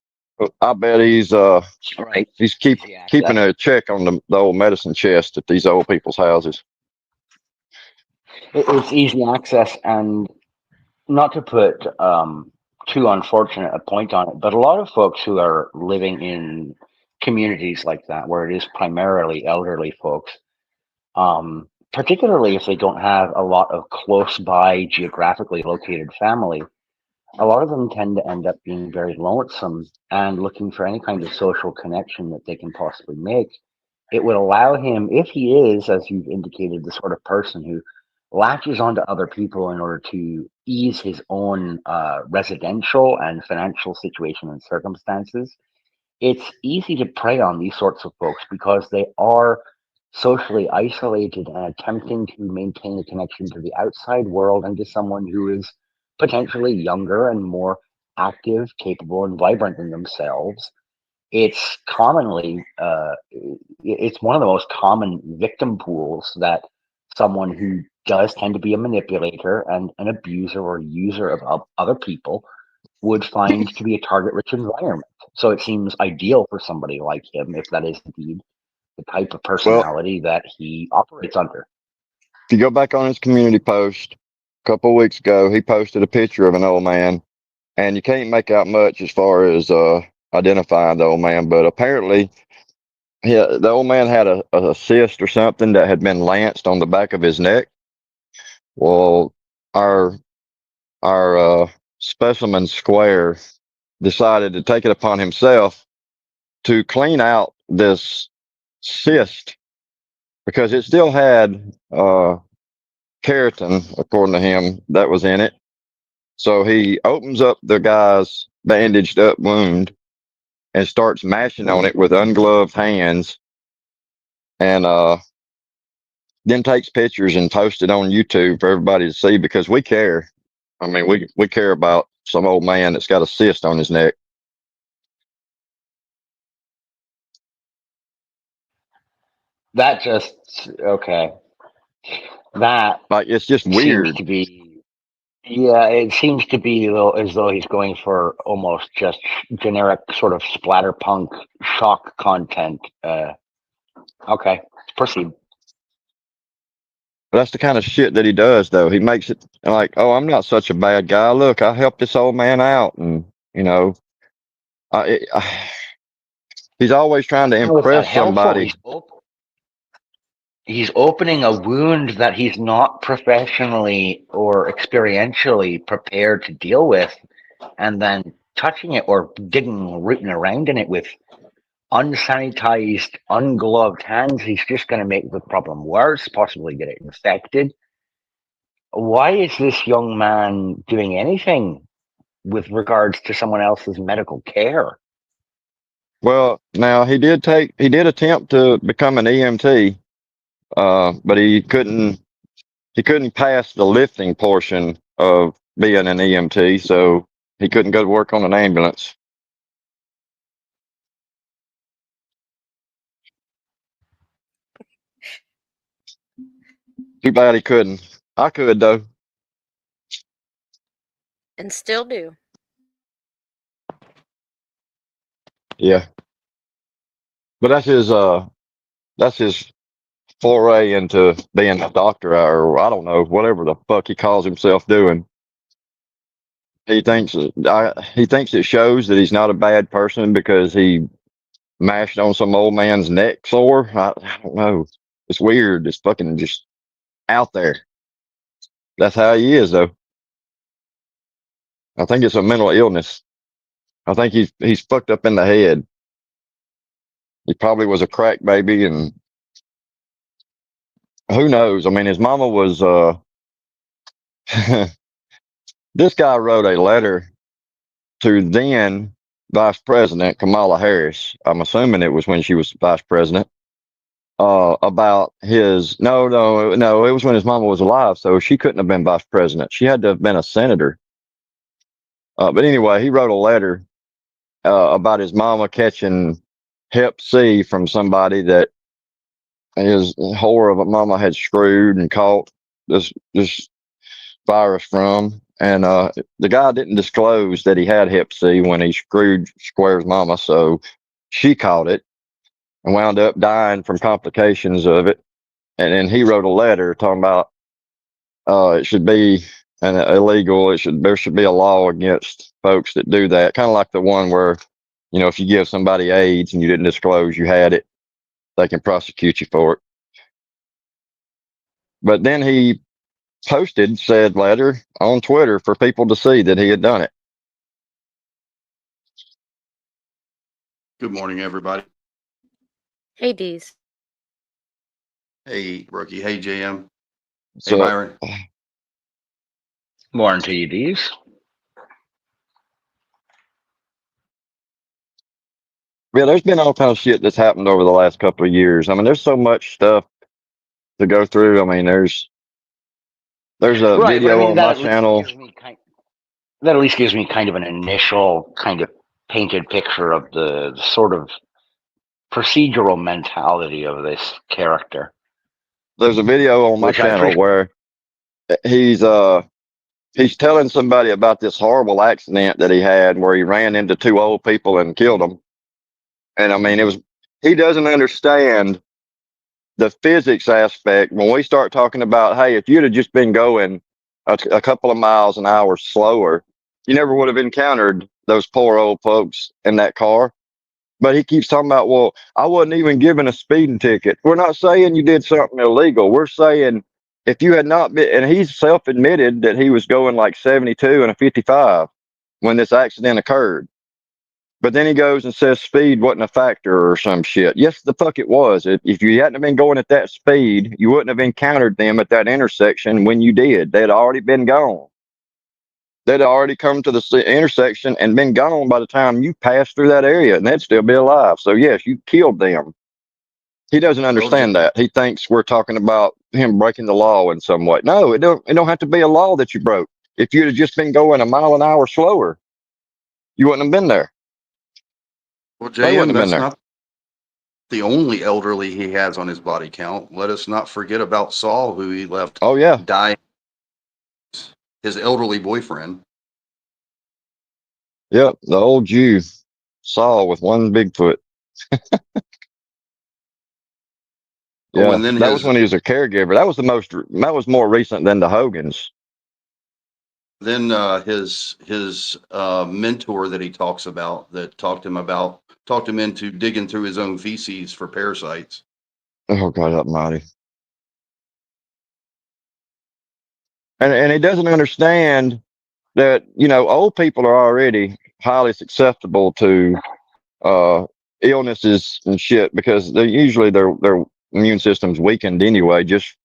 I bet Right. he's Easy keeping access. a check on the old medicine chest at these old people's houses. It's easy access, and not to put too unfortunate a point on it, but a lot of folks who are living in communities like that, where it is primarily elderly folks, particularly if they don't have a lot of close by geographically located family, a lot of them tend to end up being very lonesome and looking for any kind of social connection that they can possibly make. It would allow him, if he is, as you've indicated, the sort of person who latches onto other people in order to ease his own residential and financial situation and circumstances. It's easy to prey on these sorts of folks because they are socially isolated and attempting to maintain a connection to the outside world and to someone who is potentially younger and more active, capable, and vibrant than themselves. It's commonly, it's one of the most common victim pools that someone who does tend to be a manipulator and an abuser or user of other people would find to be a target-rich environment. So it seems ideal for somebody like him, if that is indeed the type of Well, personality that he operates under. if you go back on his community post a couple of weeks ago, he posted a picture of an old man, and you can't make out much as far as identifying the old man, but apparently the old man had a cyst or something that had been lanced on the back of his neck. Well, our our specimen square decided to take it upon himself to clean out this cyst because it still had keratin, according to him, that was in it. So he opens up the guy's bandaged up wound and starts mashing on it with ungloved hands, and then takes pictures and posts it on YouTube for everybody to see because we care. I mean, we care about some old man that's got a cyst on his neck. That just okay. That Like, it's just seems weird. to be, yeah, it seems to be as though he's going for almost just generic sort of splatterpunk shock content. Okay, proceed. But that's the kind of shit that he does, though. He makes it like, oh, I'm not such a bad guy. Look, I helped this old man out, and you know, he's always trying to How is that impress helpful? somebody. He's opening a wound that he's not professionally or experientially prepared to deal with, and then touching it or rooting around in it with unsanitized, ungloved hands. He's just going to make the problem worse, possibly get it infected. Why is this young man doing anything with regards to someone else's medical care? Well, now he did attempt to become an EMT, but he couldn't pass the lifting portion of being an EMT, so he couldn't go to work on an ambulance. Too bad he couldn't. I could though. And still do. Yeah, but that's his foray into being a doctor, or I don't know, whatever the fuck he calls himself doing. He thinks it shows that he's not a bad person because he mashed on some old man's neck sore. I don't know. It's weird. It's fucking just out there. That's how he is, though. I think it's a mental illness. I think he's fucked up in the head. He probably was a crack baby, and who knows? I mean, his mama was. This guy wrote a letter to then Vice President Kamala Harris. I'm assuming it was when she was Vice President. About his no, it was when his mama was alive, so she couldn't have been Vice President. She had to have been a senator. But anyway, he wrote a letter about his mama catching Hep C from somebody that his whore of a mama had screwed and caught this virus from. And the guy didn't disclose that he had Hep C when he screwed Square's mama, so she caught it and wound up dying from complications of it. And then he wrote a letter talking about it should be illegal. There should be a law against folks that do that. Kind of like the one where, if you give somebody AIDS and you didn't disclose you had it, they can prosecute you for it. But then he posted said letter on Twitter for people to see that he had done it. Good morning, everybody. Hey, Dees. Hey, Rookie. Hey, JM. So, hey, Byron. Morning to you, Dees. Yeah, there's been all kind of shit that's happened over the last couple of years. I mean, there's so much stuff to go through. I mean, there's a Right, but I video mean on my channel. That at least gives me kind of an initial kind of painted picture of the sort of procedural mentality of this character. there's a video on my Which I channel appreciate. where he's telling somebody about this horrible accident that he had where he ran into two old people and killed them. And I mean, he doesn't understand the physics aspect. When we start talking about, hey, if you'd have just been going a couple of miles an hour slower, you never would have encountered those poor old folks in that car. But he keeps talking about, well, I wasn't even given a speeding ticket. We're not saying you did something illegal. We're saying if you had not been, and he's self admitted that he was going like 72 and a 55 when this accident occurred. But then he goes and says speed wasn't a factor or some shit. Yes, the fuck it was. If you hadn't been going at that speed, you wouldn't have encountered them at that intersection when you did. They'd already been gone. They'd already come to the intersection and been gone by the time you passed through that area, and they'd still be alive. So yes, you killed them. He doesn't understand that. He thinks we're talking about him breaking the law in some way. No, it don't have to be a law that you broke. If you'd have just been going a mile an hour slower, you wouldn't have been there. Well, They wouldn't JM, have been that's there. not the only elderly he has on his body count. Let us not forget about Saul, who he left Oh yeah. dying, his elderly boyfriend. Yep, the old Jew Saul with one big foot. Oh, Yeah, and then that was when he was a caregiver. That was more recent than the Hogans. his mentor that he talks about, that talked him into digging through his own feces for parasites. Oh God Almighty! And he doesn't understand that old people are already highly susceptible to illnesses and shit because they usually their immune system's weakened anyway, just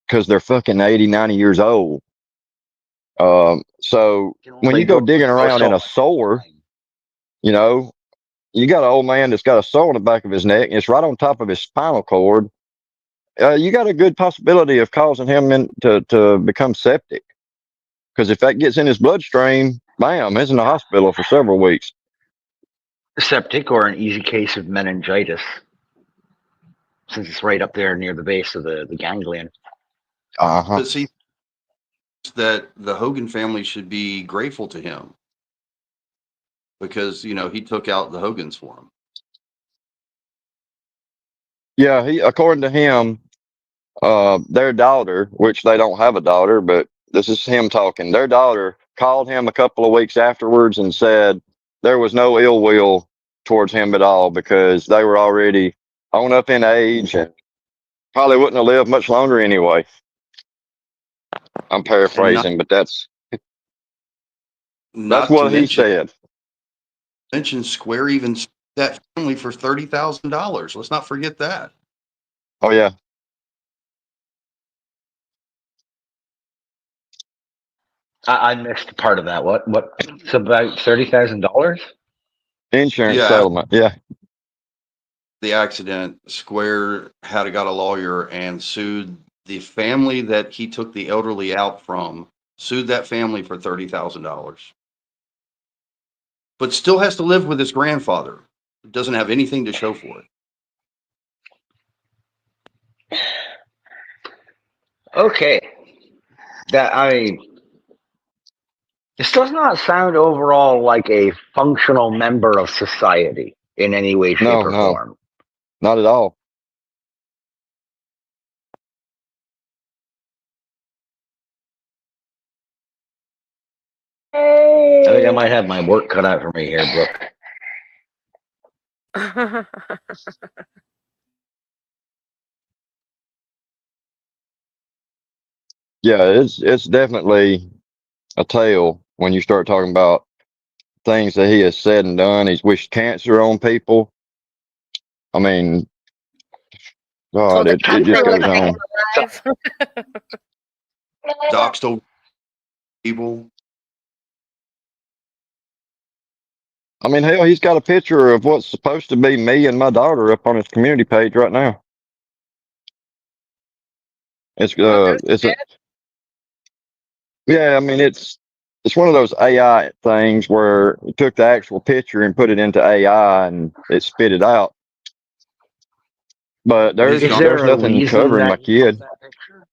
because they're fucking 80, 90 years old. So when you go digging around in a sore, you know, you got an old man that's got a sore on the back of his neck and it's right on top of his spinal cord. You got a good possibility of causing him to become septic. Because if that gets in his bloodstream, bam, he's in the hospital for several weeks. Septic or an easy case of meningitis, since it's right up there near the base of the ganglion. But see, that the Hogan family should be grateful to him because he took out the Hogans for him. Yeah, according to him, their daughter, which they don't have a daughter, but this is him talking. Their daughter called him a couple of weeks afterwards and said there was no ill will towards him at all because they were already on up in age and probably wouldn't have lived much longer anyway. I'm paraphrasing, but that's what he said. Mention Square even that family for $30,000. Let's not forget that. Oh yeah. I missed part of that. What? It's about $30,000. Insurance settlement. Yeah. The accident, Square got a lawyer and sued the family that he took the elderly out from, sued that family for $30,000. But still has to live with his grandfather. Doesn't have anything to show for it. Okay. This does not sound overall like a functional member of society in any way, shape, or form. Not at all. I think I might have my work cut out for me here, Brooke. Yeah, it's definitely a tale when you start talking about things that he has said and done. He's wished cancer on people. I mean, God, it just goes on. Doxed over people. I mean, hell, he's got a picture of what's supposed to be me and my daughter up on his community page right now. Yeah, I mean, it's one of those AI things where you took the actual picture and put it into AI and it spit it out. But He's Is gone. there there's a nothing reason covering my that he has kid. that picture?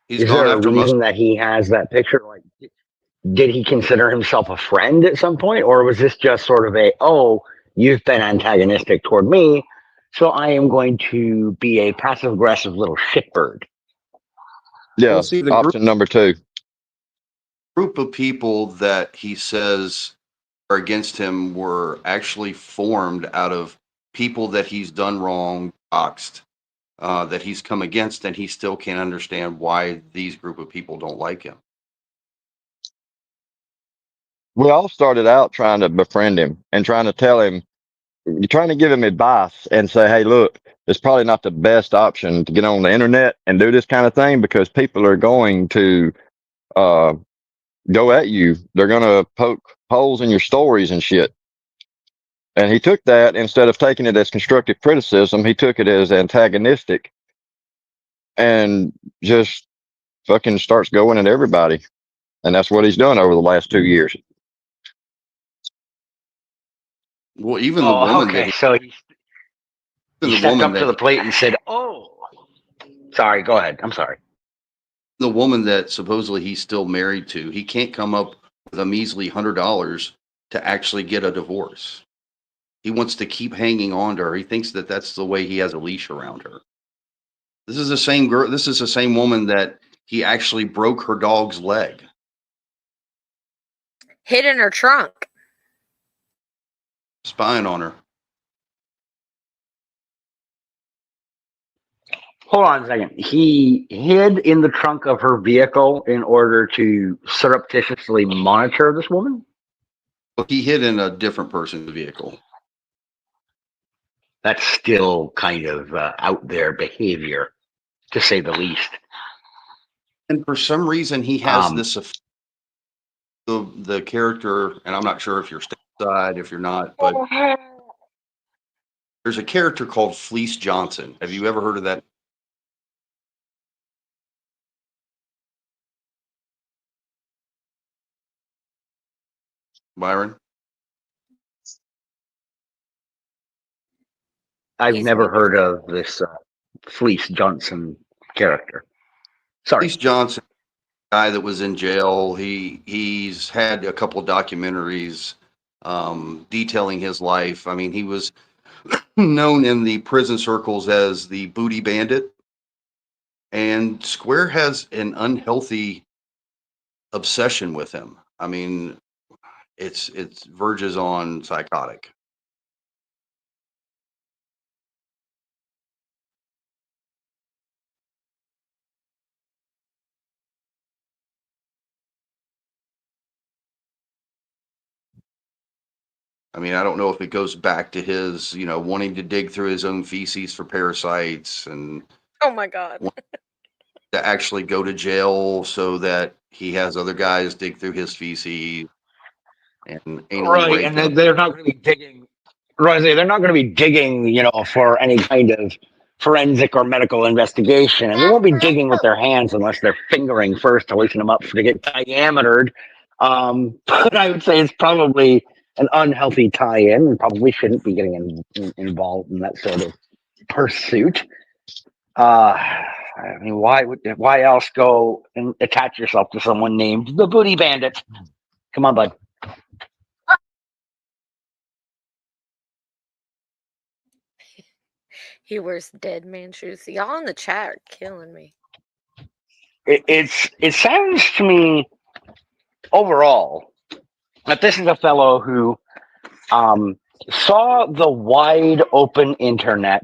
He's Is gone there a after most. reason that he has that picture? Like, did he consider himself a friend at some point, or was this just sort of a, oh, you've been antagonistic toward me, so I am going to be a passive aggressive little shitbird? Well, Yeah, see, the option number 2. group of people that he says are against him were actually formed out of people that he's done wrong, doxed, that he's come against, and he still can't understand why these group of people don't like him. We all started out trying to befriend him and trying to tell him, you're trying to give him advice and say, hey, look, it's probably not the best option to get on the internet and do this kind of thing because people are going to uh, go at you. They're going to poke holes in your stories and shit. And he took that, instead of taking it as constructive criticism, he took it as antagonistic and just fucking starts going at everybody. And that's what he's done over the last 2 years. Well, even the Oh, woman that okay. So he even the stepped woman up to that the plate and said, "Oh, sorry. Go ahead. I'm sorry." the woman that supposedly he's still married to, he can't come up with a measly $100 to actually get a divorce. He wants to keep hanging on to her. He thinks that that's the way he has a leash around her. This is the same girl. This is the same woman that he actually broke her dog's leg. Hid in her trunk. Spying on her. Hold on a second. He hid in the trunk of her vehicle in order to surreptitiously monitor this woman. But he hid in a different person's vehicle. That's still kind of out there behavior, to say the least. And for some reason, he has this the character, and I'm not sure if you're stateside, if you're not, but there's a character called Fleece Johnson. Have you ever heard of that, Byron? I've He's never muted. heard of this Fleece Johnson character. Sorry. Fleece Johnson, guy that was in jail. He's had a couple of documentaries detailing his life. I mean, he was known in the prison circles as the booty bandit, and Square has an unhealthy obsession with him. I mean, it's verges on psychotic. I mean, I don't know if it goes back to his, wanting to dig through his own feces for parasites and Oh my God. to actually go to jail so that he has other guys dig through his feces and anally Right, rape and them. they're not going to be digging. Rosie, they're not going to be digging, for any kind of forensic or medical investigation, and they won't be digging with their hands unless they're fingering first to loosen them up to get diametered. But I would say it's probably an unhealthy tie-in, and probably shouldn't be getting involved in that sort of pursuit. I mean, why else go and attach yourself to someone named the Booty Bandit? Come on, bud. He wears dead man shoes. Y'all in the chat are killing me. It sounds to me overall that this is a fellow who saw the wide open internet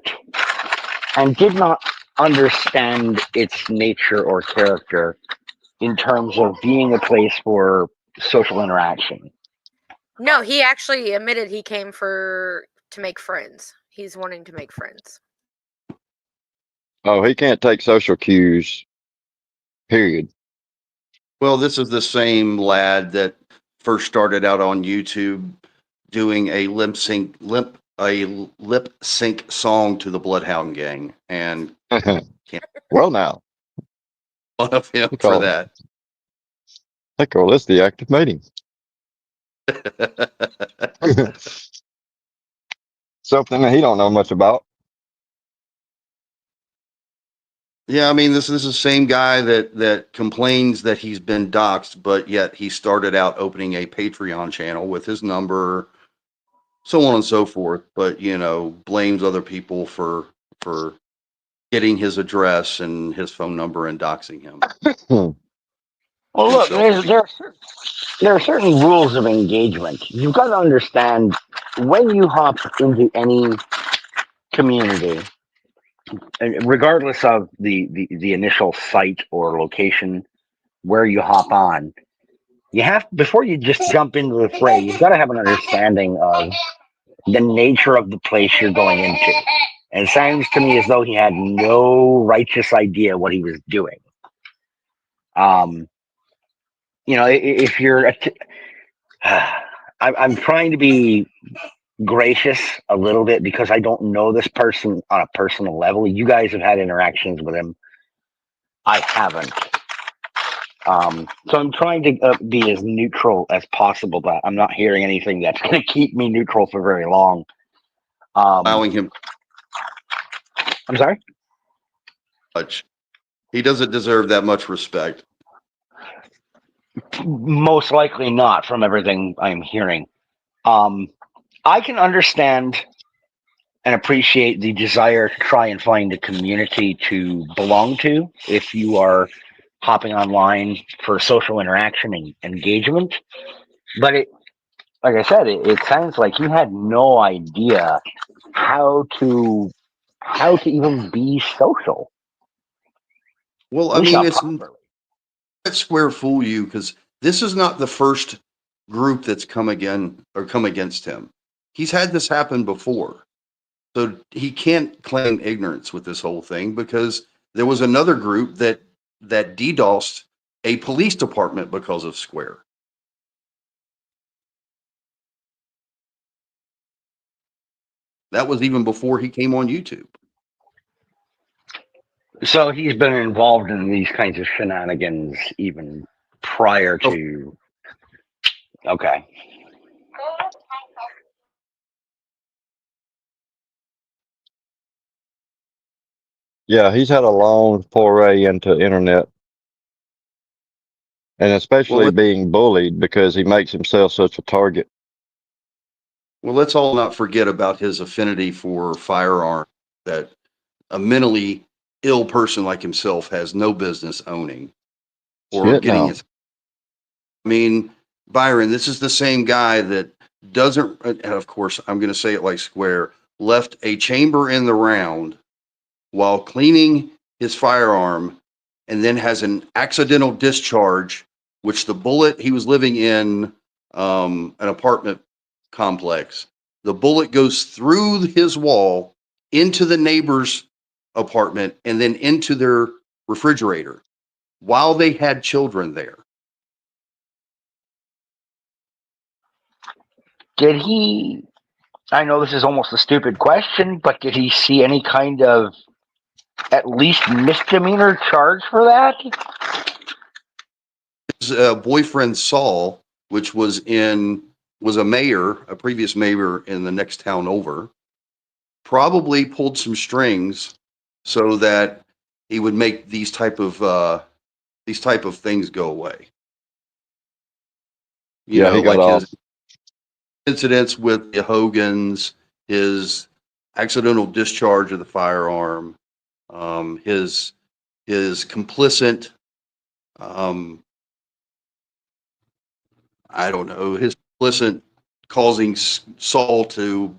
and did not understand its nature or character in terms of being a place for social interaction. No, he actually admitted he came to make friends. He's wanting to make friends. Oh, he can't take social cues, period. Well, this is the same lad that first started out on YouTube doing a lip sync song to the Bloodhound Gang, and can't Well, now, one of him they for call, that. they call this the act of mating. Something that he don't know much about. Yeah, I mean, this is the same guy that complains that he's been doxxed, but yet he started out opening a Patreon channel with his number, so on and so forth. But blames other people for getting his address and his phone number and doxing him Well, look, himself. there are certain rules of engagement. You've got to understand when you hop into any community, and regardless of the initial site or location where you hop on, you have before you just jump into the fray, you've got to have an understanding of the nature of the place you're going into. And it sounds to me as though he had no righteous idea what he was doing. Um, if you're, I'm trying to be gracious a little bit because I don't know this person on a personal level. You guys have had interactions with him. I haven't. So I'm trying to be as neutral as possible, but I'm not hearing anything that's going to keep me neutral for very long. Allowing him I'm sorry? much. He doesn't deserve that much respect. Most likely not, from everything I'm hearing. I can understand and appreciate the desire to try and find a community to belong to if you are hopping online for social interaction and engagement. But like I said, it sounds like he had no idea how to even be social, Well, at I least mean, not it's properly. let Square fool you because this is not the first group that's come against him. He's had this happen before. So he can't claim ignorance with this whole thing because there was another group that DDoSed a police department because of Square. That was even before he came on YouTube. So he's been involved in these kinds of shenanigans even prior Oh, to. Okay. Yeah, he's had a long foray into internet, and well, especially being bullied because he makes himself such a target. let's all not forget about his affinity for firearms that a mentally ill person like himself has no business owning or Shit, getting no. his. I mean, Byron, this is the same guy that doesn't, and of course, I'm going to say it like Square, left a chamber in the round while cleaning his firearm and then has an accidental discharge, which the bullet, he was living in an apartment complex. The bullet goes through his wall into the neighbor's apartment and then into their refrigerator while they had children there. Did he? I know this is almost a stupid question, but did he see any kind of at least misdemeanor charge for that? His boyfriend Saul, which was a previous mayor in the next town over, probably pulled some strings so that he would make these type of things go away. Yeah, he got Like his off. incidents with the Hogans, his accidental discharge of the firearm, his complicit, um, I don't know, his complicit causing Saul to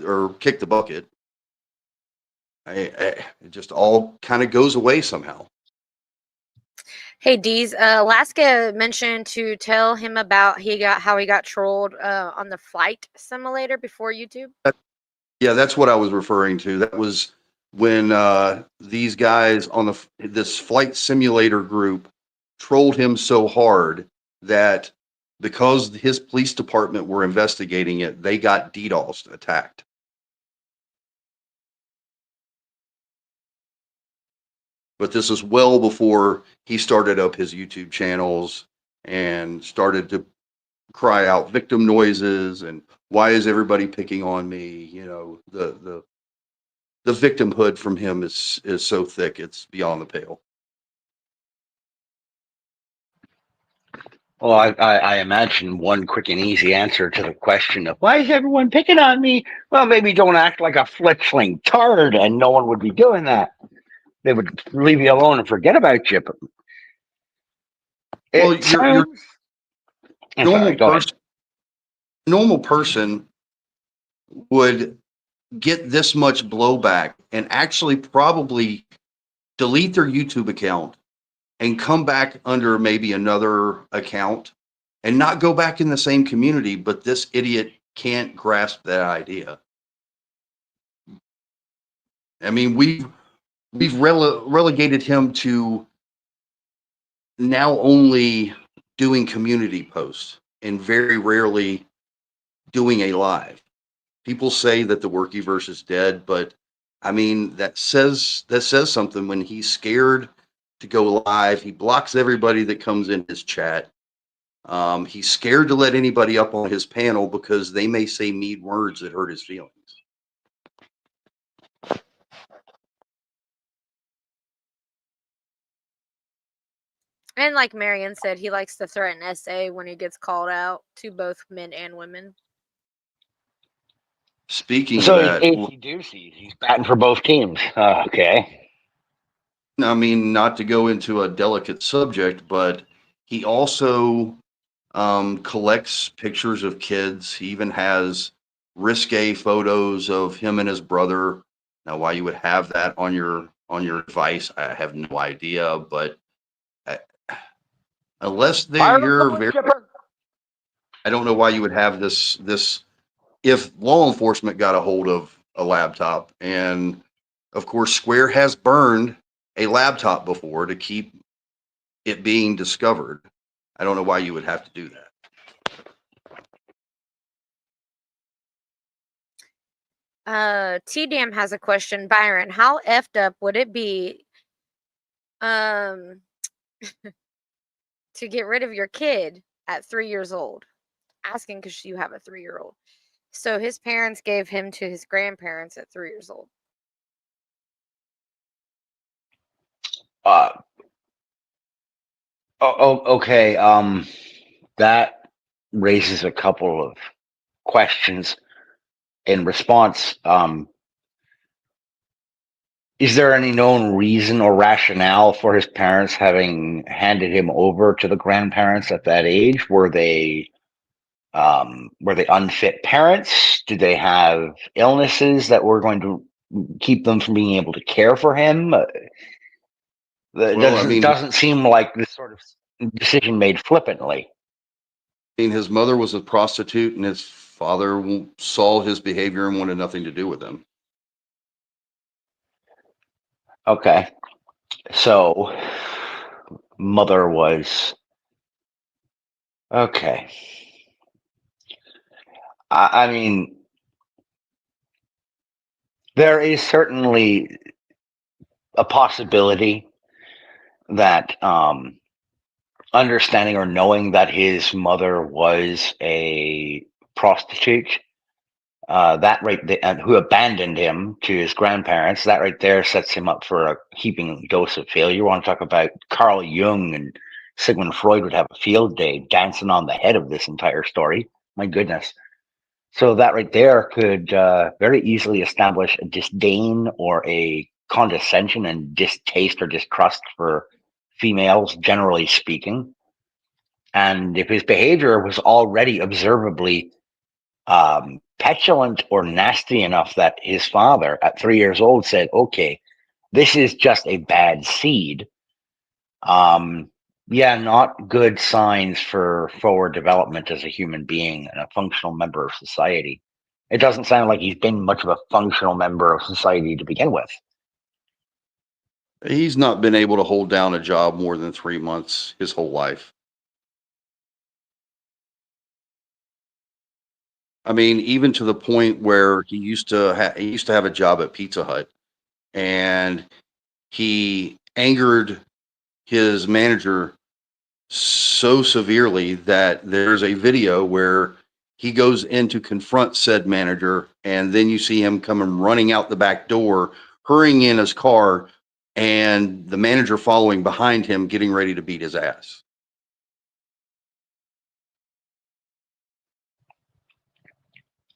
or kick the bucket. It just all kind of goes away somehow. Hey Deez, Alaska mentioned to tell him about how he got trolled on the flight simulator before YouTube. Yeah, that's what I was referring to. That was when these guys on this flight simulator group trolled him so hard that because his police department were investigating it, they got DDoSed, attacked. But this is well before he started up his YouTube channels and started to cry out victim noises and why is everybody picking on me? The the victimhood from him is so thick, it's beyond the pale. Well, I imagine one quick and easy answer to the question of why is everyone picking on me? Well, maybe don't act like a fletchling tard, and no one would be doing that. They would leave you alone and forget about you. But Well, it your sounds. I'm sorry. Go ahead. normal person would get this much blowback and actually probably delete their YouTube account and come back under maybe another account and not go back in the same community, but this idiot can't grasp that idea. I mean, we've relegated him to now only doing community posts and very rarely doing a live. People say that the Workyverse is dead, but I mean that says something when he's scared to go live. He blocks everybody that comes in his chat. He's scared to let anybody up on his panel because they may say mean words that hurt his feelings. And like Marion said, he likes to threaten SA when he gets called out to both men and women. Speaking So of he's that, acey deucey. He's batting for both teams. Okay. I mean, not to go into a delicate subject, but he also collects pictures of kids. He even has risque photos of him and his brother. Now, why you would have that on your device, I have no idea. But uh, unless Fire up the you're wood very, chipper. I don't know why you would have this. If law enforcement got a hold of a laptop, and of course, Square has burned a laptop before to keep it being discovered. I don't know why you would have to do that. T-Dam has a question. Byron, how effed up would it be to get rid of your kid at 3 years old? Asking because you have a 3-year-old. So his parents gave him to his grandparents at 3 years old. Okay. That raises a couple of questions in response. Is there any known reason or rationale for his parents having handed him over to the grandparents at that age? Were they unfit parents? Did they have illnesses that were going to keep them from being able to care for him? Well, I mean, Doesn't seem like this sort of decision made flippantly. his mother was a prostitute, and his father saw his behavior and wanted nothing to do with him. Okay, so mother was okay. I mean, there is certainly a possibility that understanding or knowing that his mother was a prostitute, that right there, and who abandoned him to his grandparents, that right there sets him up for a heaping dose of failure. You want to talk about Carl Jung and Sigmund Freud would have a field day dancing on the head of this entire story. My goodness. So that right there could very easily establish a disdain or a condescension and distaste or distrust for females, generally speaking. And if his behavior was already observably petulant or nasty enough that his father at 3 years old said, okay, this is just a bad seed. Yeah, not good signs for forward development as a human being and a functional member of society. It doesn't sound like he's been much of a functional member of society to begin with. He's not been able to hold down a job more than 3 months his whole life. I mean, even to the point where he used to have a job at Pizza Hut, and he angered his manager so severely that there's a video where he goes in to confront said manager, and then you see him coming running out the back door, hurrying in his car, and the manager following behind him, getting ready to beat his ass.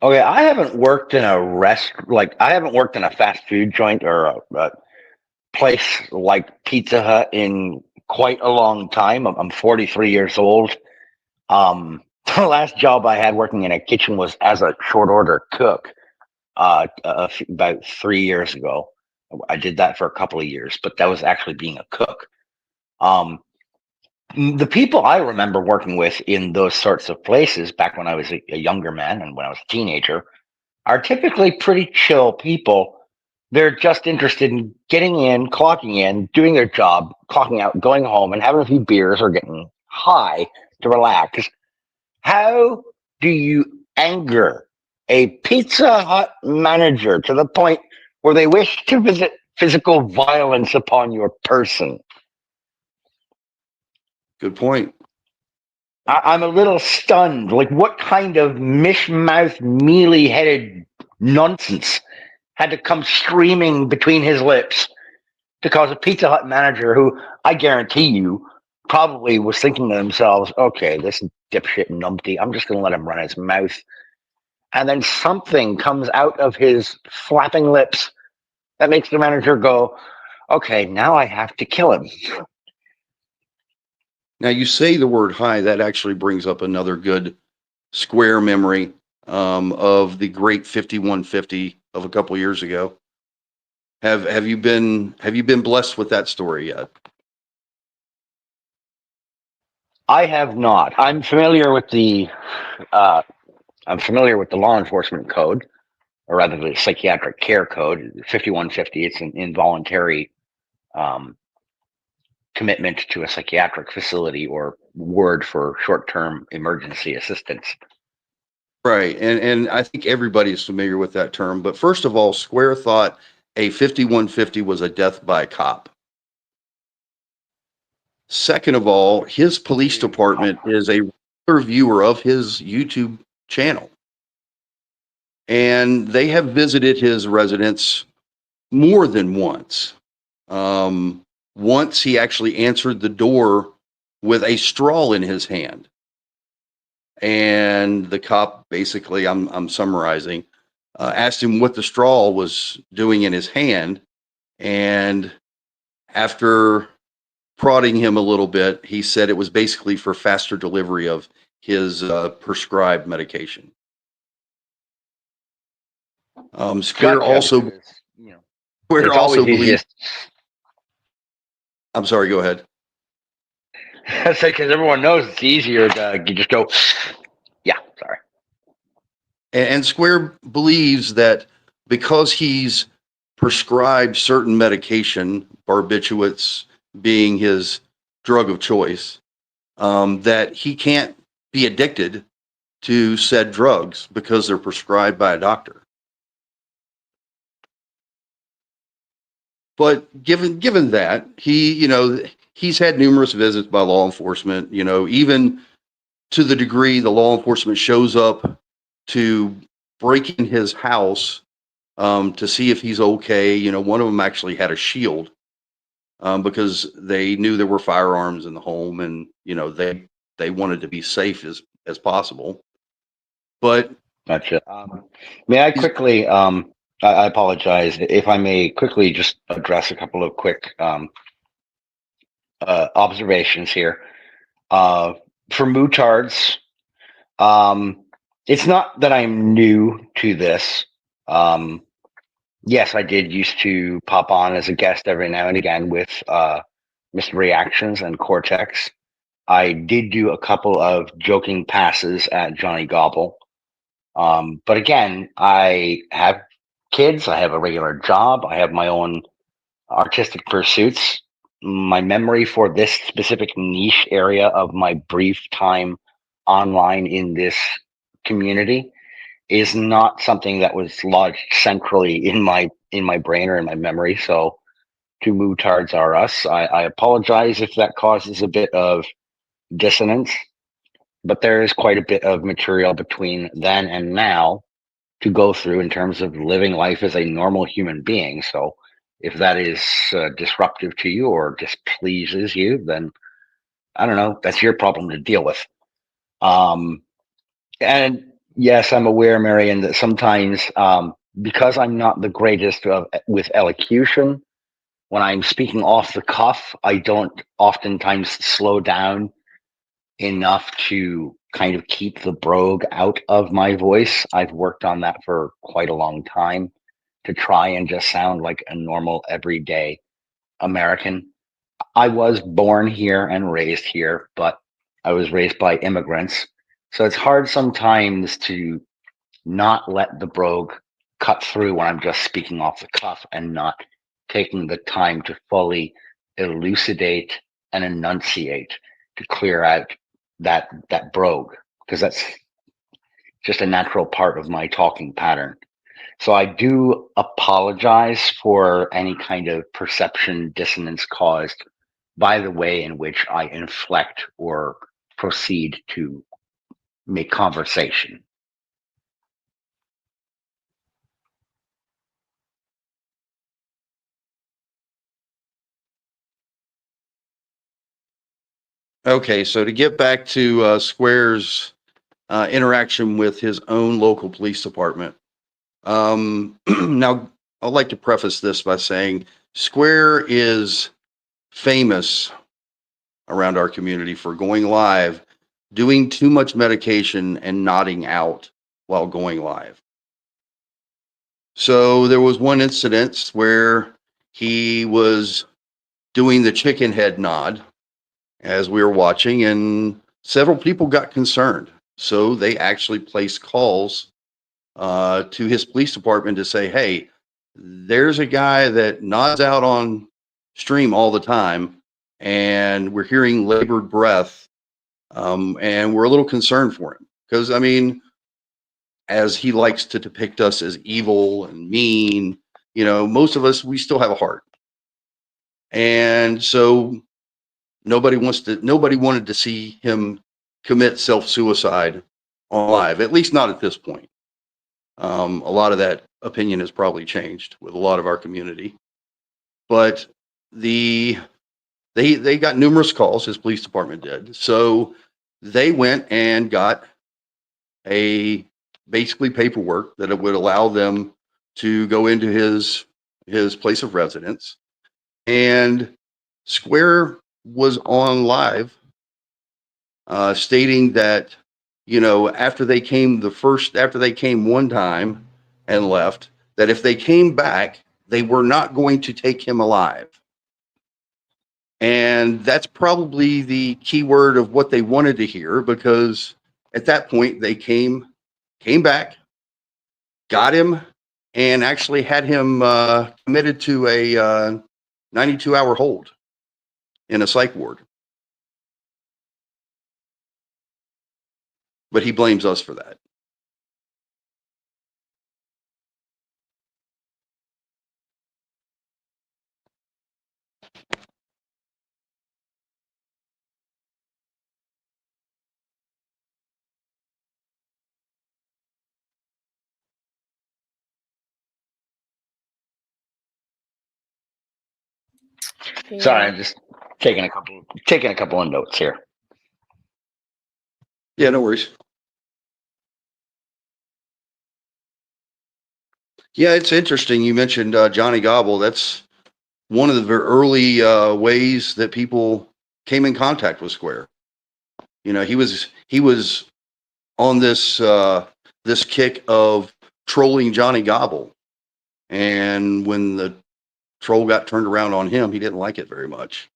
Okay, I haven't worked in I haven't worked in a fast food joint or a place like Pizza Hut in quite a long time. I'm 43 years old. The last job I had working in a kitchen was as a short order cook about 3 years ago. I did that for a couple of years, but that was actually being a cook. The people I remember working with in those sorts of places back when I was a younger man and when I was a teenager are typically pretty chill people. They're just interested in getting in, clocking in, doing their job, clocking out, going home, and having a few beers or getting high to relax. How do you anger a Pizza Hut manager to the point where they wish to visit physical violence upon your person? Good point. I'm a little stunned. Like, what kind of mishmouth, mealy-headed nonsense had to come screaming between his lips to cause a Pizza Hut manager who, I guarantee you, probably was thinking to themselves, okay, this dipshit numpty, I'm just going to let him run his mouth. And then something comes out of his flapping lips that makes the manager go, okay, now I have to kill him. Now, you say the word high, that actually brings up another good Square memory of the great 5150 of a couple years ago. Have you been blessed with that story yet? I have not. I'm familiar with the law enforcement code, or rather the psychiatric care code, 5150. It's an involuntary commitment to a psychiatric facility, or word for short-term emergency assistance. Right, and I think everybody is familiar with that term. But first of all, Square thought a 5150 was a death by cop. Second of all, his police department is a regular viewer of his YouTube channel, and they have visited his residence more than once. Once he actually answered the door with a straw in his hand, and the cop, basically, I'm summarizing, asked him what the straw was doing in his hand, and after prodding him a little bit, he said it was basically for faster delivery of his prescribed medication. Square Gotcha. also Because, Square it's also always believes. easiest. I'm sorry. Go ahead. That's because everyone knows it's easier to just go. Yeah, sorry. And Square believes that because he's prescribed certain medication, barbiturates being his drug of choice, that he can't be addicted to said drugs because they're prescribed by a doctor. But given that, he's had numerous visits by law enforcement, even to the degree the law enforcement shows up to break in his house to see if he's okay. One of them actually had a shield because they knew there were firearms in the home, and they wanted to be safe as possible. But Gotcha. May I quickly? I apologize if I may quickly just address a couple of quick observations here. For Mutards, it's not that I'm new to this. Yes, I did used to pop on as a guest every now and again with Mr. Reactions and Cortex. I did do a couple of joking passes at Johnny Gobble. But again, I have kids, I have a regular job, I have my own artistic pursuits. My memory for this specific niche area of my brief time online in this community is not something that was lodged centrally in my brain or in my memory. So to Mutards R Us, I apologize if that causes a bit of dissonance. but there is quite a bit of material between then and now to go through in terms of living life as a normal human being. So if that is disruptive to you or displeases you, then I don't know, that's your problem to deal with. And yes, I'm aware, Marion, that sometimes because I'm not the greatest with elocution, when I'm speaking off the cuff, I don't oftentimes slow down enough to kind of keep the brogue out of my voice. I've worked on that for quite a long time to try and just sound like a normal, everyday American. I was born here and raised here, but I was raised by immigrants. So it's hard sometimes to not let the brogue cut through when I'm just speaking off the cuff and not taking the time to fully elucidate and enunciate to clear out that brogue, because that's just a natural part of my talking pattern. So I do apologize for any kind of perception dissonance caused by the way in which I inflect or proceed to make conversation. Okay, so to get back to Square's interaction with his own local police department. Now, I'd like to preface this by saying Square is famous around our community for going live, doing too much medication, and nodding out while going live. So there was one incident where he was doing the chicken head nod as we were watching, and several people got concerned. So they actually placed calls to his police department to say, hey, there's a guy that nods out on stream all the time, and we're hearing labored breath, and we're a little concerned for him. Because, I mean, as he likes to depict us as evil and mean, you know, most of us, we still have a heart. And so nobody wanted to see him commit self-suicide on live, at least not at this point. A lot of that opinion has probably changed with a lot of our community, but they got numerous calls. His police department did, so they went and got a basically paperwork that it would allow them to go into his place of residence, and Square was on live stating that, you know, after they came one time and left, that if they came back, they were not going to take him alive. And that's probably the key word of what they wanted to hear, because at that point they came back, got him, and actually had him committed to a 92-hour hold in a psych ward. But he blames us for that. Sorry, Yeah. I'm just taking a couple of notes here. Yeah, no worries. Yeah, it's interesting. You mentioned Johnny Gobble. That's one of the very early ways that people came in contact with Square. You know, he was on this kick of trolling Johnny Gobble, and when the troll got turned around on him, he didn't like it very much.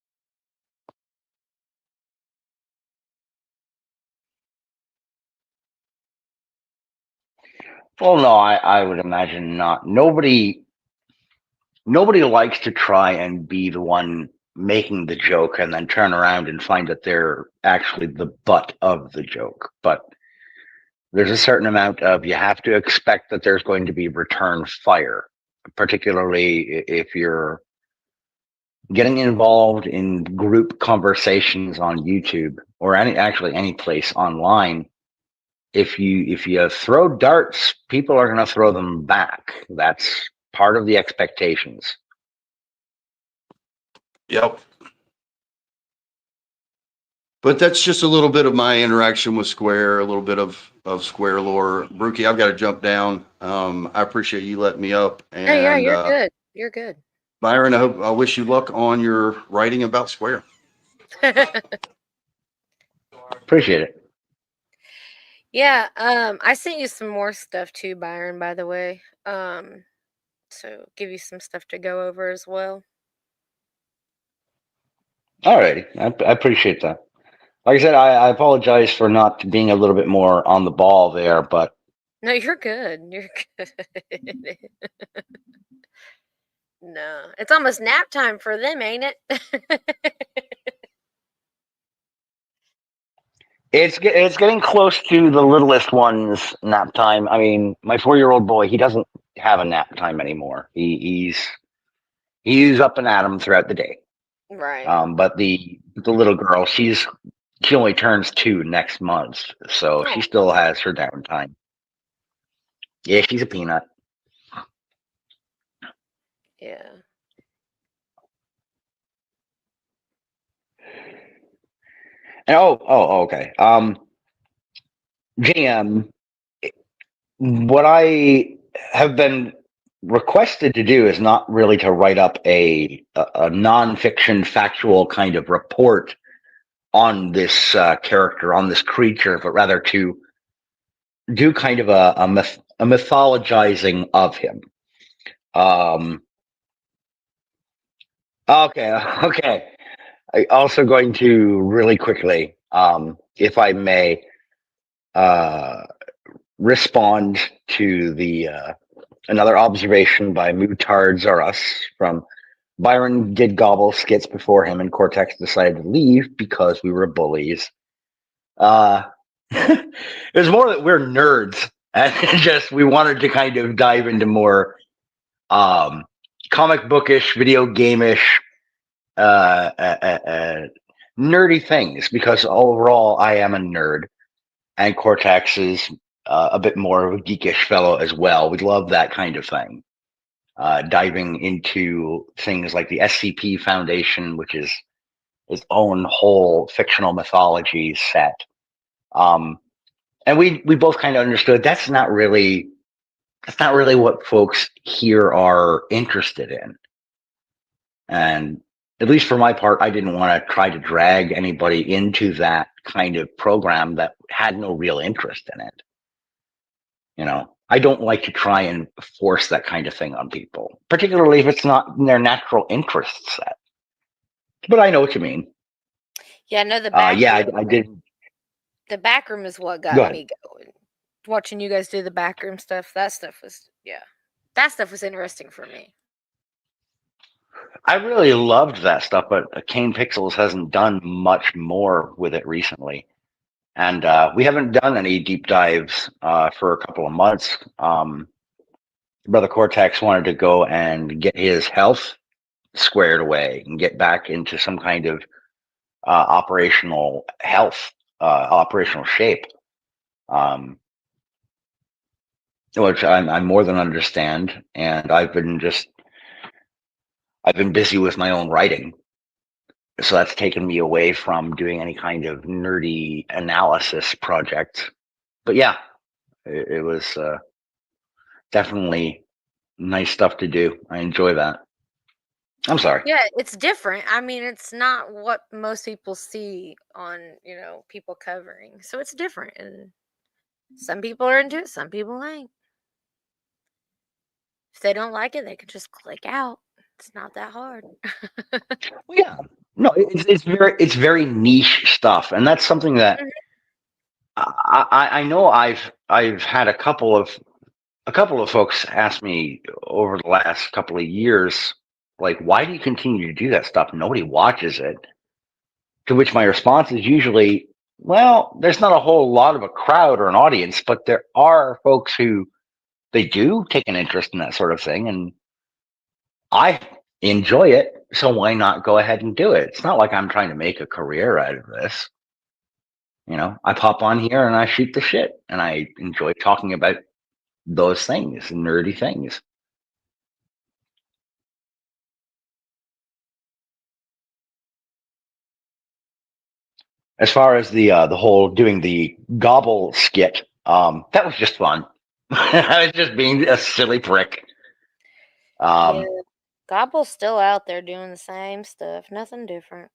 Well, no, I would imagine not. Nobody likes to try and be the one making the joke and then turn around and find that they're actually the butt of the joke. But there's a certain amount of, you have to expect that there's going to be return fire, particularly if you're getting involved in group conversations on YouTube or any place online. If you throw darts, people are going to throw them back. That's part of the expectations. Yep. But that's just a little bit of my interaction with Square, a little bit of Square lore. Brookie, I've got to jump down. I appreciate you letting me up. No, yeah, And you're good. You're good. Byron, I wish you luck on your writing about Square. Appreciate it. Yeah, I sent you some more stuff too, Byron, by the way. So give you some stuff to go over as well. All righty. I appreciate that. Like I said, I apologize for not being a little bit more on the ball there, but No, you're good. You're good. No, it's almost nap time for them, ain't it? it's getting close to the littlest one's nap time. I mean, my 4-year-old boy, he doesn't have a nap time anymore. He's up and at 'em throughout the day. Right. But the little girl, she only turns 2 next month, so she Oh, still has her downtime. Yeah, she's a peanut. yeah. And okay. GM, what I have been requested to do is not really to write up a nonfiction factual kind of report on this character, on this creature, but rather to do kind of a mythologizing of him. Okay. I also going to really quickly, if I may, respond to the another observation by Mutards or Us from Byron did gobble skits before him, and Cortex decided to leave because we were bullies. It was more that we're nerds, and just we wanted to kind of dive into more comic bookish, video gameish, nerdy things. Because overall, I am a nerd, and Cortex is a bit more of a geekish fellow as well. We love that kind of thing. Diving into things like the SCP Foundation, which is its own whole fictional mythology set. And we both kind of understood that's not really what folks here are interested in. And at least for my part, I didn't want to try to drag anybody into that kind of program that had no real interest in it. I don't like to try and force that kind of thing on people, particularly if it's not in their natural interest set. But I know what you mean. Yeah, no, the back room. I did. The back room is what Go got ahead. me going. Watching you guys do the back room stuff, that stuff was interesting for me. I really loved that stuff, but Kane Pixels hasn't done much more with it recently. And we haven't done any deep dives for a couple of months. Brother Cortex wanted to go and get his health squared away and get back into some kind of operational health, operational shape, which I more than understand. And I've been busy with my own writing. So that's taken me away from doing any kind of nerdy analysis project. But yeah, it was definitely nice stuff to do. I enjoy that. I'm sorry. Yeah, it's different. I mean, it's not what most people see on, people covering. So it's different. And some people are into it, some people ain't. If they don't like it, they can just click out. It's not that hard. Well, yeah, no, it's very niche stuff, and that's something that I know. I've had a couple of folks ask me over the last couple of years, like, why do you continue to do that stuff? Nobody watches it. To which my response is usually, well, there's not a whole lot of a crowd or an audience, but there are folks who they do take an interest in that sort of thing, and I enjoy it. So why not go ahead and do it? It's not like I'm trying to make a career out of this. I pop on here and I shoot the shit, and I enjoy talking about those things, nerdy things. As far as the whole doing the gobble skit, that was just fun. I was just being a silly prick. Yeah, Gobble's still out there doing the same stuff, nothing different.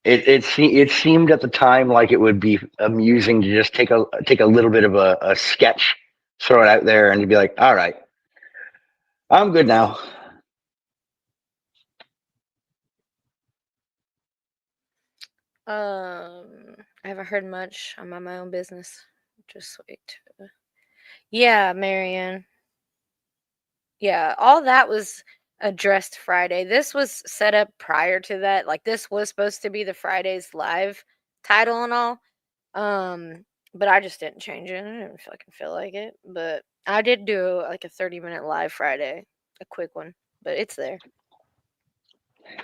It seemed at the time like it would be amusing to just take a little bit of a sketch, throw it out there, and you'd be like, all right, I'm good now. I haven't heard much. I'm on my own business. Just wait. Yeah, Marianne. Yeah, all that was addressed Friday. This was set up prior to that. Like this was supposed to be the Friday's live title and all. But I just didn't change it. I didn't fucking feel like it. But I did do like a 30-minute live Friday, a quick one. But it's there.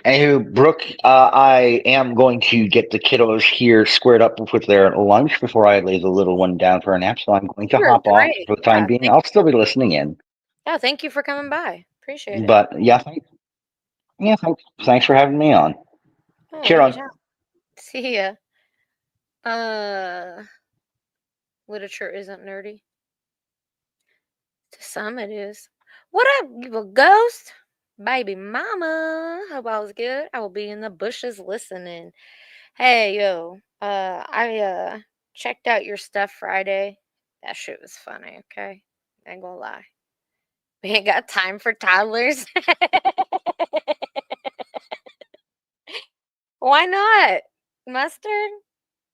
Anywho, Brooke, I am going to get the kiddos here squared up with their lunch before I lay the little one down for a nap. So I'm going to You're hop off great. for the time being. I'll still be listening in. Yeah, thank you for coming by. Appreciate it. But yeah, thanks for having me on. Oh, Cheer on. anytime. See ya. Literature isn't nerdy. To some it is. What up, you ghost? Baby mama. Hope all was good. I will be in the bushes listening. Hey, yo. I checked out your stuff Friday. That shit was funny, okay? Ain't gonna lie. We ain't got time for toddlers. Why not? Mustard?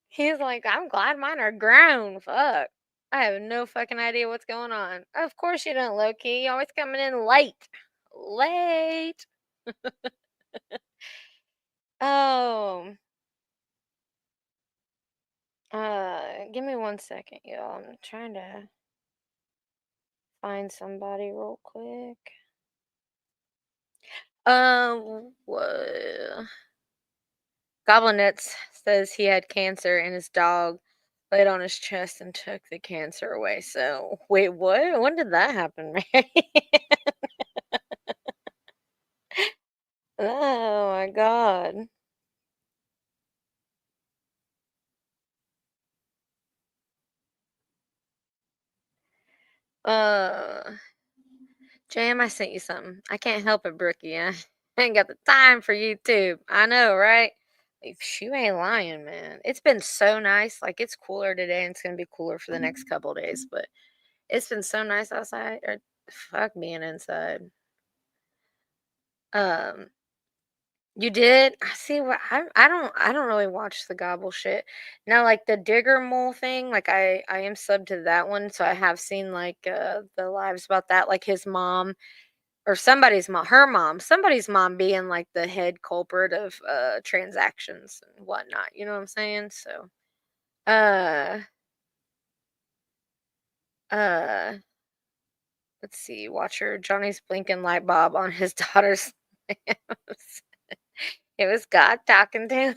He's like, I'm glad mine are grown. Fuck. I have no fucking idea what's going on. Of course you don't, low key. You always coming in late. Late. Oh. Give me 1 second, y'all. I'm trying to find somebody real quick. What? Goblinets says he had cancer and his dog laid on his chest and took the cancer away. So, wait, what? When did that happen, Mary? Oh my god. Jam, I sent you something. I can't help it, Brookie. I ain't got the time for YouTube. I know, right? If you ain't lying, man. It's been so nice. Like it's cooler today, and it's gonna be cooler for the next couple days. But it's been so nice outside. Or fuck being inside. Um, you did? I see what I don't really watch the gobble shit. Now like the digger mole thing, like I am subbed to that one, so I have seen like the lives about that, like his mom or somebody's mom, her mom, somebody's mom being like the head culprit of transactions and whatnot. You know what I'm saying? So uh uh let's see, watcher Johnny's blinking light bulb on his daughter's lips. It was God talking to him.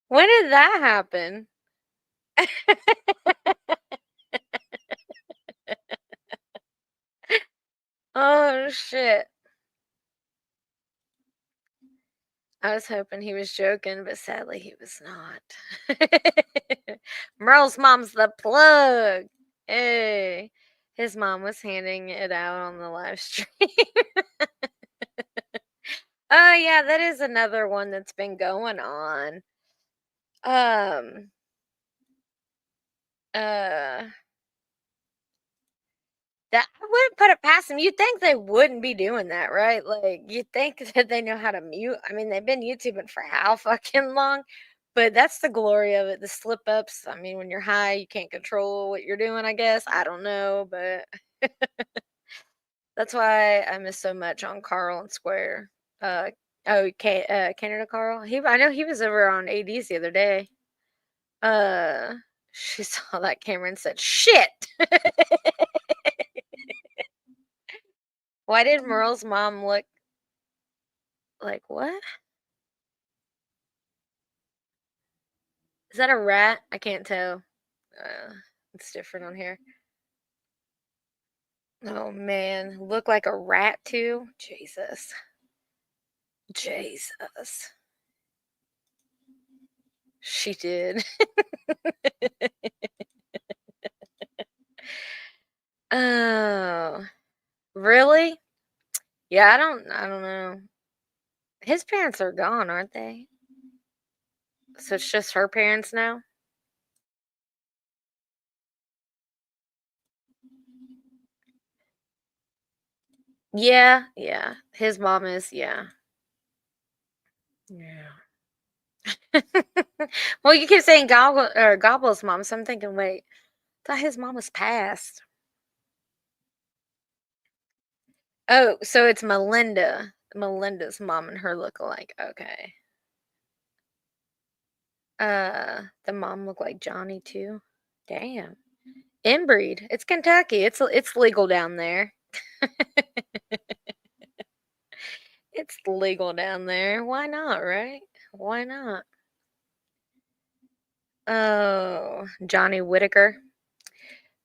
When did that happen? Oh shit. I was hoping he was joking, but sadly he was not. Merle's mom's the plug. Hey. His mom was handing it out on the live stream. Oh yeah, that is another one that's been going on. Um uh That I wouldn't put it past them. You'd think they wouldn't be doing that, right? Like, you'd think that they know how to mute. I mean, they've been YouTubing for how fucking long? But that's the glory of it. The slip ups. I mean, when you're high, you can't control what you're doing, I guess. I don't know, but that's why I miss so much on Carl and Square. Canada Carl. I know he was over on AD's the other day. Uh, She saw that camera and said, "Shit." Why did Merle's mom look like what? Is that a rat? I can't tell. It's different on here. Oh man, look like a rat too? Jesus. Jesus. She did. Oh. Really? Yeah, I don't know. His parents are gone, aren't they? So it's just her parents now? Yeah, yeah. His mom is, yeah. Yeah. Well, you keep saying Gobble's mom, so I'm thinking, wait, I thought his mom was passed. Oh, so it's Melinda. Melinda's mom and her look alike. Okay. The mom looked like Johnny too. Damn. Inbreed. It's Kentucky. It's legal down there. It's legal down there. Why not, right? Why not? Oh, Johnny Whitaker.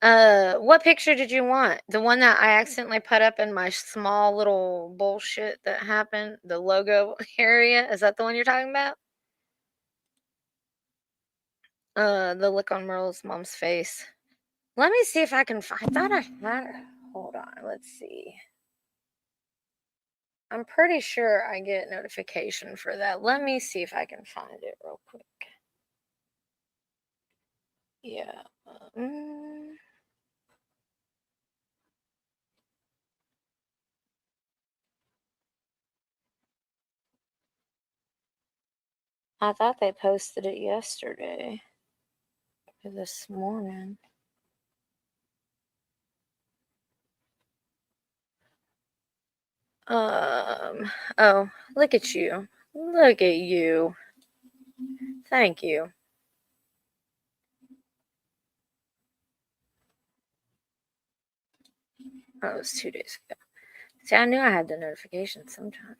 What picture did you want? The one that I accidentally put up in my small little bullshit that happened, the logo area? Is that the one you're talking about? The look on Merle's mom's face. Let me see if I can find. I thought I had it. Hold on. Let's see. I'm pretty sure I get notification for that. Let me see if I can find it real quick. Yeah. I thought they posted it yesterday or this morning. Oh, look at you. Look at you. Thank you. Oh, it was 2 days ago. See, I knew I had the notification sometime.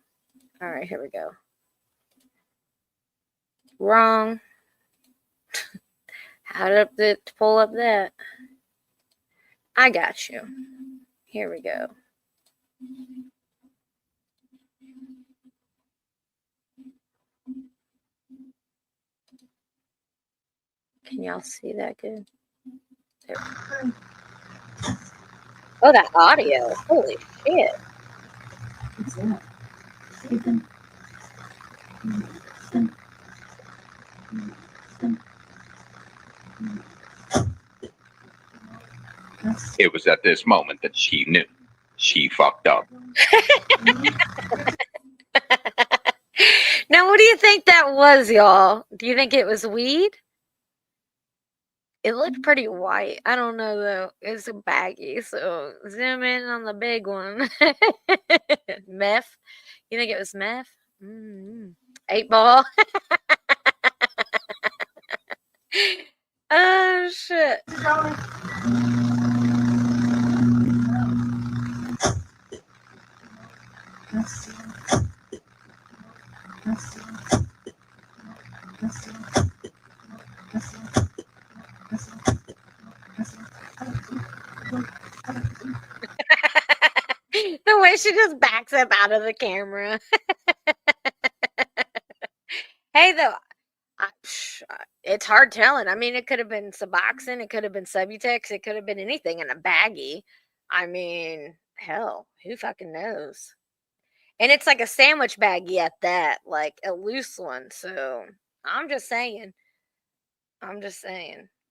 All right, here we go. Wrong. How to pull up that? I got you. Here we go. Can y'all see that good? There. Oh, that audio. Holy shit. What's that? Sleeping. It was at this moment that she knew she fucked up. Now, what do you think that was, y'all? Do you think it was weed? It looked pretty white. I don't know though. It's a baggie, so zoom in on the big one. Meth? You think it was meth? 8 ball. Oh shit. The way she just backs up out of the camera. Hey, though, it's hard telling. I mean, it could have been Suboxone, it could have been Subutex, it could have been anything in a baggie. I mean, hell, who fucking knows? And it's like a sandwich baggie at that, like a loose one. So I'm just saying.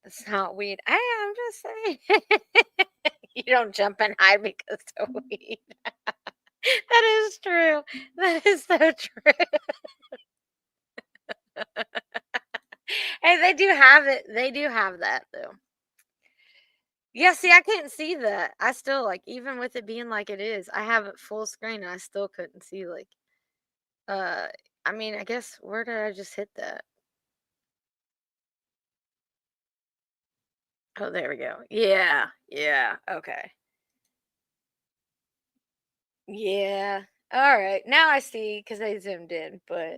It's not weed. I'm just saying. You don't jump and hide because of weed. That is true. That is so true. Hey, they do have it. They do have that though. Yeah, see, I couldn't see that. I still like, even with it being like it is, I have it full screen and I still couldn't see like uh I mean, I guess where did I just hit that? Oh, there we go. Yeah. Yeah. Okay. Yeah. All right. Now I see because I zoomed in, but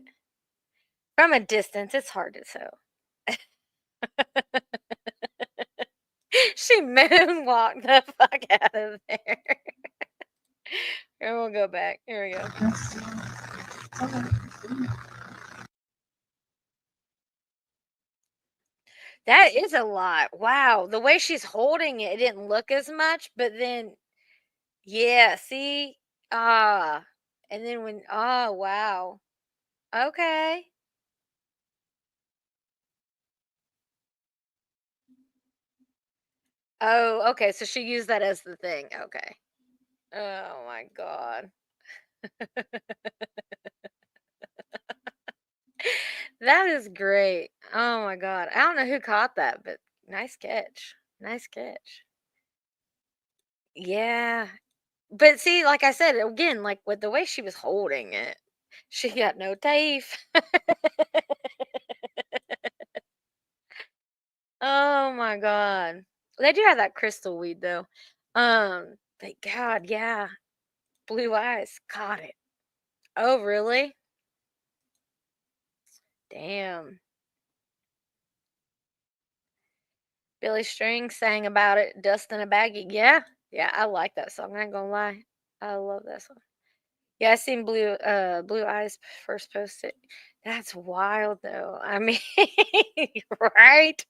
from a distance, it's hard to tell. She moonwalked the fuck out of there. And we'll go back. Here we go. That is a lot. Wow. The way she's holding it, it didn't look as much, but then, yeah, see? Ah. And then when, oh, wow. Okay. Oh, okay. So she used that as the thing. Okay. Oh my God. That is great. Oh my God. I don't know who caught that, but nice catch. Nice catch. Yeah. But see, like I said, again, like with the way she was holding it, she got no teeth. Oh my God. They do have that crystal weed though. Thank God, yeah. Blue eyes. Caught it. Oh, really? Damn. Billy String sang about it, Dust in a Baggie. Yeah. Yeah, I like that song. I ain't gonna lie. I love that song. Yeah, I seen Blue Eyes first posted. That's wild though. I mean, right?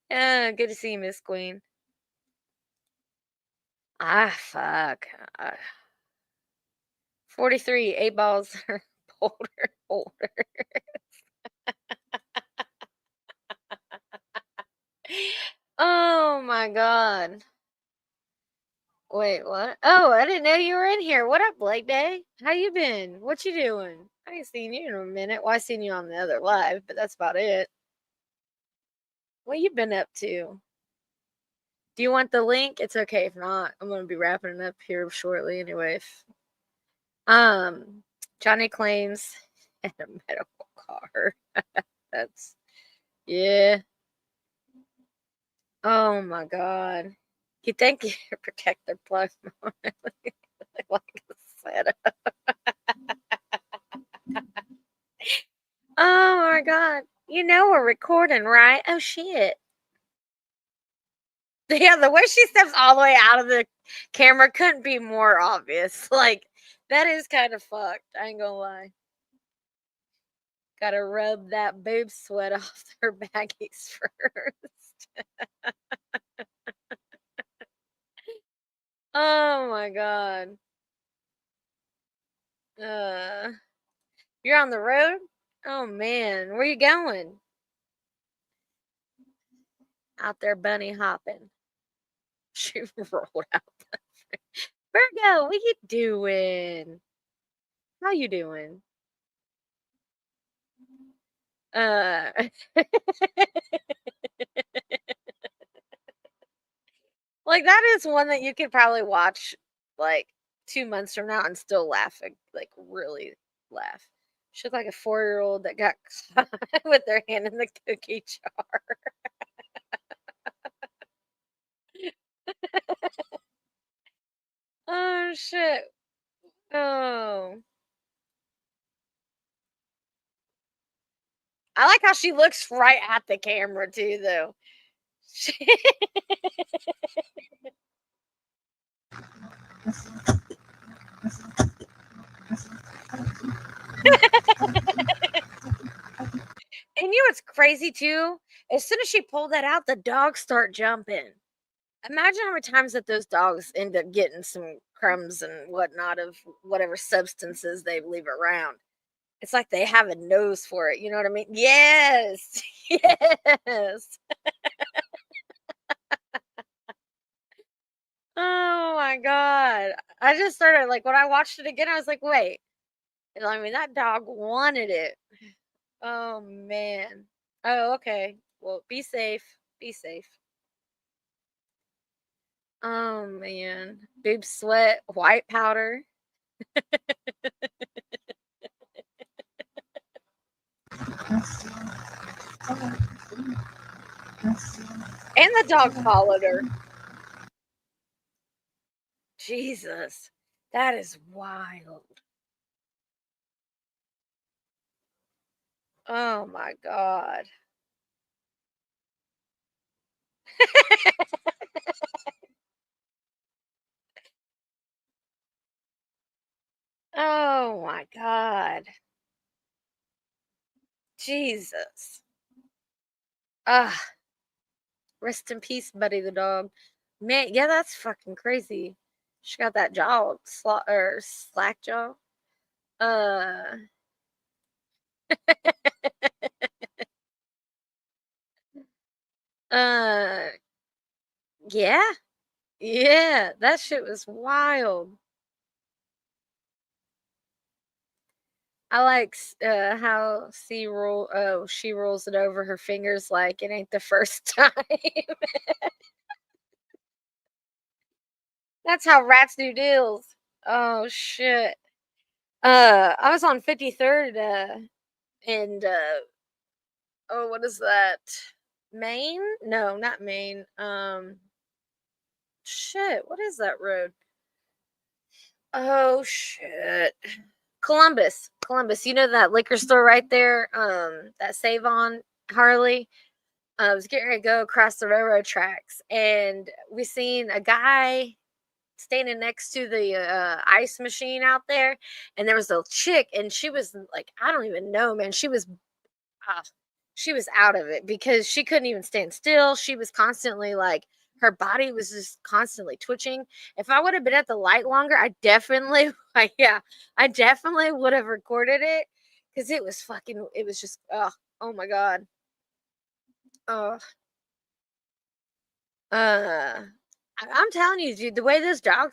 Yeah, good to see you, Miss Queen. Ah, fuck. 43, 8 balls are older. Oh my God. Wait, what? Oh, I didn't know you were in here. What up, Blake Day? How you been? What you doing? I ain't seen you in a minute. Well, I seen you on the other live, but that's about it. What you been up to? Do you want the link? It's okay if not. I'm gonna be wrapping it up here shortly anyway. Johnny claims and a medical car. That's yeah. Oh my God. You think you protect their plug more like a setup. Oh my God. You know we're recording, right? Oh shit. Yeah, the way she steps all the way out of the camera couldn't be more obvious. Like, that is kind of fucked. I ain't gonna lie. Gotta rub that boob sweat off their baggies first. Oh my God. Uh, you're on the road? Oh man, where you going? Out there bunny hopping. She rolled out. Virgo, what you doing? How you doing? Uh, like that is one that you could probably watch like 2 months from now and still laugh, like really laugh. She looked like a 4-year-old that got caught with their hand in the cookie jar. Oh shit. Oh. I like how she looks right at the camera too, though. And you know what's crazy too? As soon as she pulled that out, the dogs start jumping. Imagine how many times that those dogs end up getting some crumbs and whatnot of whatever substances they leave around. It's like they have a nose for it. You know what I mean? Yes. Yes. Oh my God. I just started like when I watched it again, I was like, wait. I mean, that dog wanted it. Oh man. Oh, okay. Well, be safe. Be safe. Oh man. Boob sweat, white powder. And the dog followed her. Jesus, that is wild. Oh my God. Oh my God. Jesus. Ah, rest in peace, Buddy the dog. Man, yeah, that's fucking crazy. She got that jaw, or slack jaw. Uh, uh, yeah, yeah, that shit was wild. I like how she rolls it over her fingers like it ain't the first time. That's how rats do deals. Oh shit. I was on 53rd and oh, what is that? Maine? No, not Maine. Shit, what is that road? Oh shit. Columbus. Columbus. You know that liquor store right there? That Save On Harley. I was getting ready to go across the railroad tracks and we seen a guy standing next to the ice machine out there, and there was a chick, and she was like, I don't even know, man. Uh, she was out of it because she couldn't even stand still. She was constantly like, her body was just constantly twitching. If I would have been at the light longer, I definitely, yeah, I definitely would have recorded it because it was fucking, it was just, oh my God. Oh, uh, I'm telling you, dude, the way this dog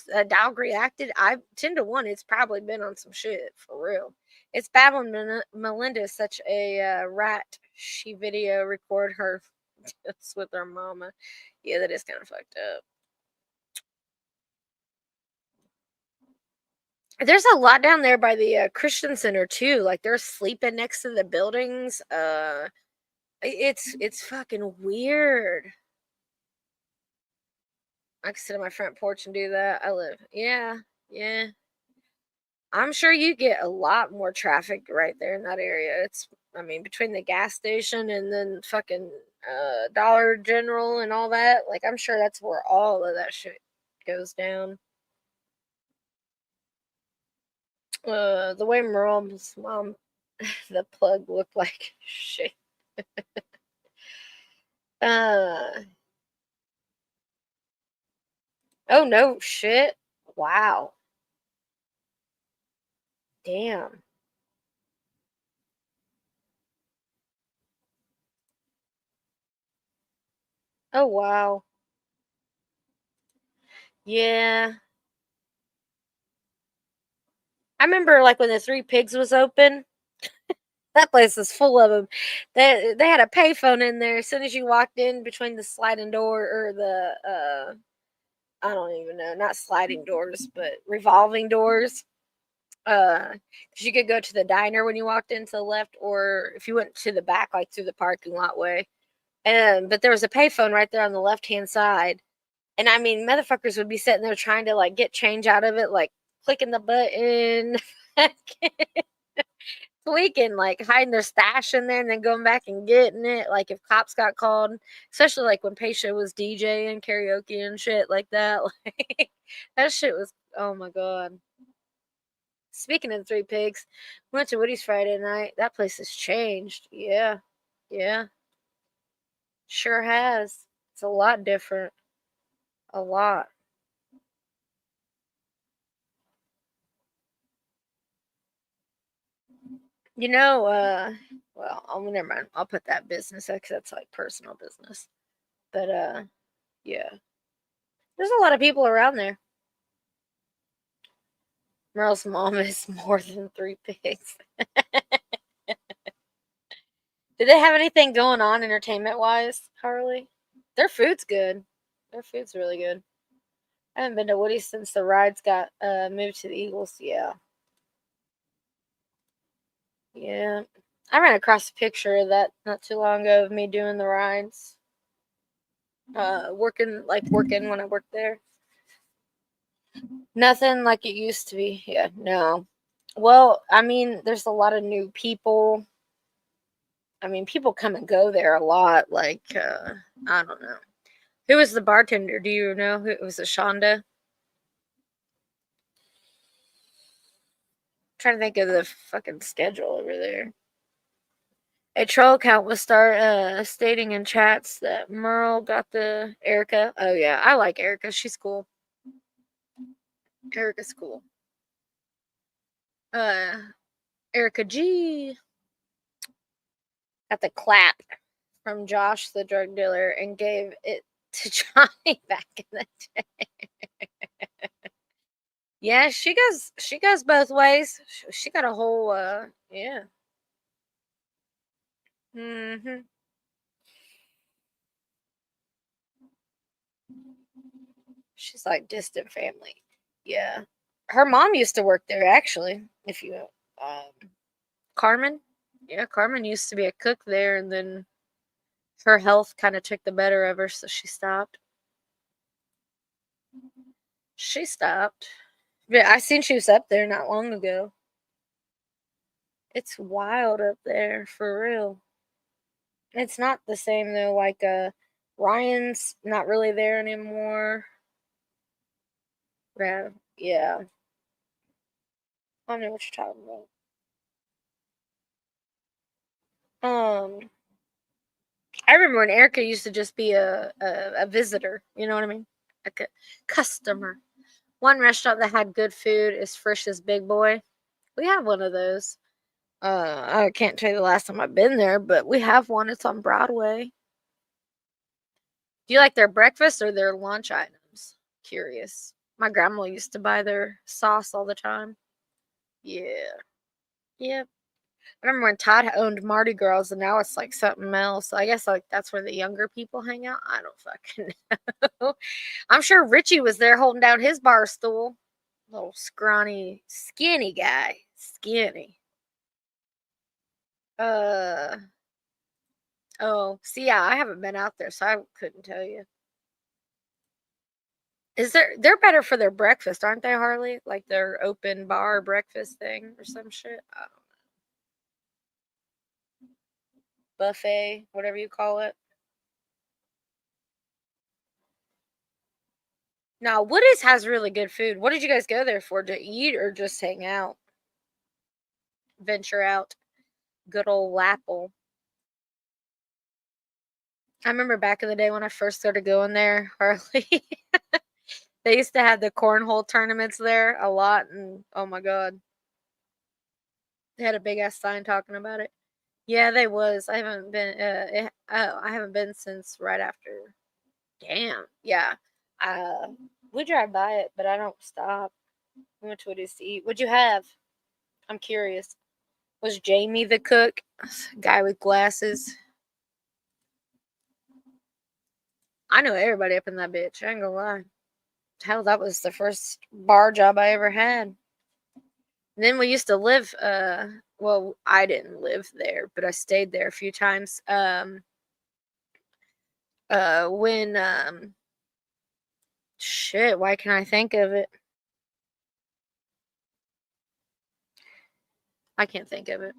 reacted, I 10 to 1, it's probably been on some shit for real. It's bad when Melinda is such a rat. She video record her with her mama. Yeah, that is kind of fucked up. There's a lot down there by the Christian Center too. Like they're sleeping next to the buildings. It's fucking weird. I can sit on my front porch and do that. Yeah, yeah. I'm sure you get a lot more traffic right there in that area. I mean, between the gas station and then fucking Dollar General and all that, like, I'm sure that's where all of that shit goes down. The way Merle's mom, the plug looked like shit. Uh, oh no, shit. Wow. Damn. Oh wow. Yeah. I remember like when the Three Pigs was open. That place is full of them. They had a payphone in there. As soon as you walked in between the sliding door or the I don't even know, not sliding doors, but revolving doors. Because you could go to the diner when you walked in to the left, or if you went to the back, like through the parking lot way. And but there was a payphone right there on the left hand side, and I mean, motherfuckers would be sitting there trying to like get change out of it, like clicking the button. Tweaking, like hiding their stash in there and then going back and getting it. Like if cops got called, especially like when Paisha was DJing karaoke and shit like that. Like that shit was, oh my God. Speaking of the Three Pigs, we went to Woody's Friday night. That place has changed. Yeah. Yeah. Sure has. It's a lot different. A lot. You know, well, never mind. I'll put that business because that's like personal business. But yeah. There's a lot of people around there. Merle's mom is more than Three Pigs. Did they have anything going on entertainment wise, Harley? Their food's good. Their food's really good. I haven't been to Woody's since the rides got moved to the Eagles. Yeah. Yeah. I ran across a picture of that not too long ago of me doing the rides. working when I worked there. Nothing like it used to be. Yeah, no. Well, I mean, there's a lot of new people. I mean, people come and go there a lot. Like, I don't know. Who was the bartender? Do you know who it was? It Shonda? I'm trying to think of the fucking schedule over there. A troll account will start stating in chats that Merle got the Erica. Oh yeah, I like Erica. She's cool. Erica's cool. Erica G got the clap from Josh, the drug dealer, and gave it to Johnny back in the day. Yeah, she goes both ways. She got a whole yeah. Mhm. She's like distant family. Yeah. Her mom used to work there actually. If you Carmen. Yeah, Carmen used to be a cook there and then her health kind of took the better of her, so she stopped. She stopped. Yeah, I seen she was up there not long ago. It's wild up there for real. It's not the same though. Like Ryan's not really there anymore. Yeah, yeah. I don't know what you're talking about. I remember when Erica used to just be a visitor. You know what I mean? Like a customer. One restaurant that had good food is Frisch's Big Boy. We have one of those. I can't tell you the last time I've been there, but we have one. It's on Broadway. Do you like their breakfast or their lunch items? Curious. My grandma used to buy their sauce all the time. Yeah. Yep. I remember when Todd owned Mardi Gras and now it's like something else. I guess like that's where the younger people hang out. I don't fucking know. I'm sure Richie was there holding down his bar stool. Little scrawny, skinny guy. Skinny. Uh oh, see, yeah, I haven't been out there, so I couldn't tell you. They're better for their breakfast, aren't they, Harley? Like their open bar breakfast thing or some shit. I don't know. Buffet, whatever you call it. Now, Woody's has really good food. What did you guys go there for? To eat or just hang out? Venture out. Good old Lapple. I remember back in the day when I first started going there, Harley. They used to have the cornhole tournaments there a lot, and oh my god, they had a big ass sign talking about it. Yeah, they was. I haven't been. I haven't been since right after. Damn. Yeah. Uh, we drive by it, but I don't stop. We went to Woody's to eat. What'd you have? I'm curious. Was Jamie the cook? Guy with glasses. I know everybody up in that bitch. I ain't gonna lie. Hell, that was the first bar job I ever had. And then we used to live. Well, I didn't live there, but I stayed there a few times. When shit, why can't I think of it? I can't think of it.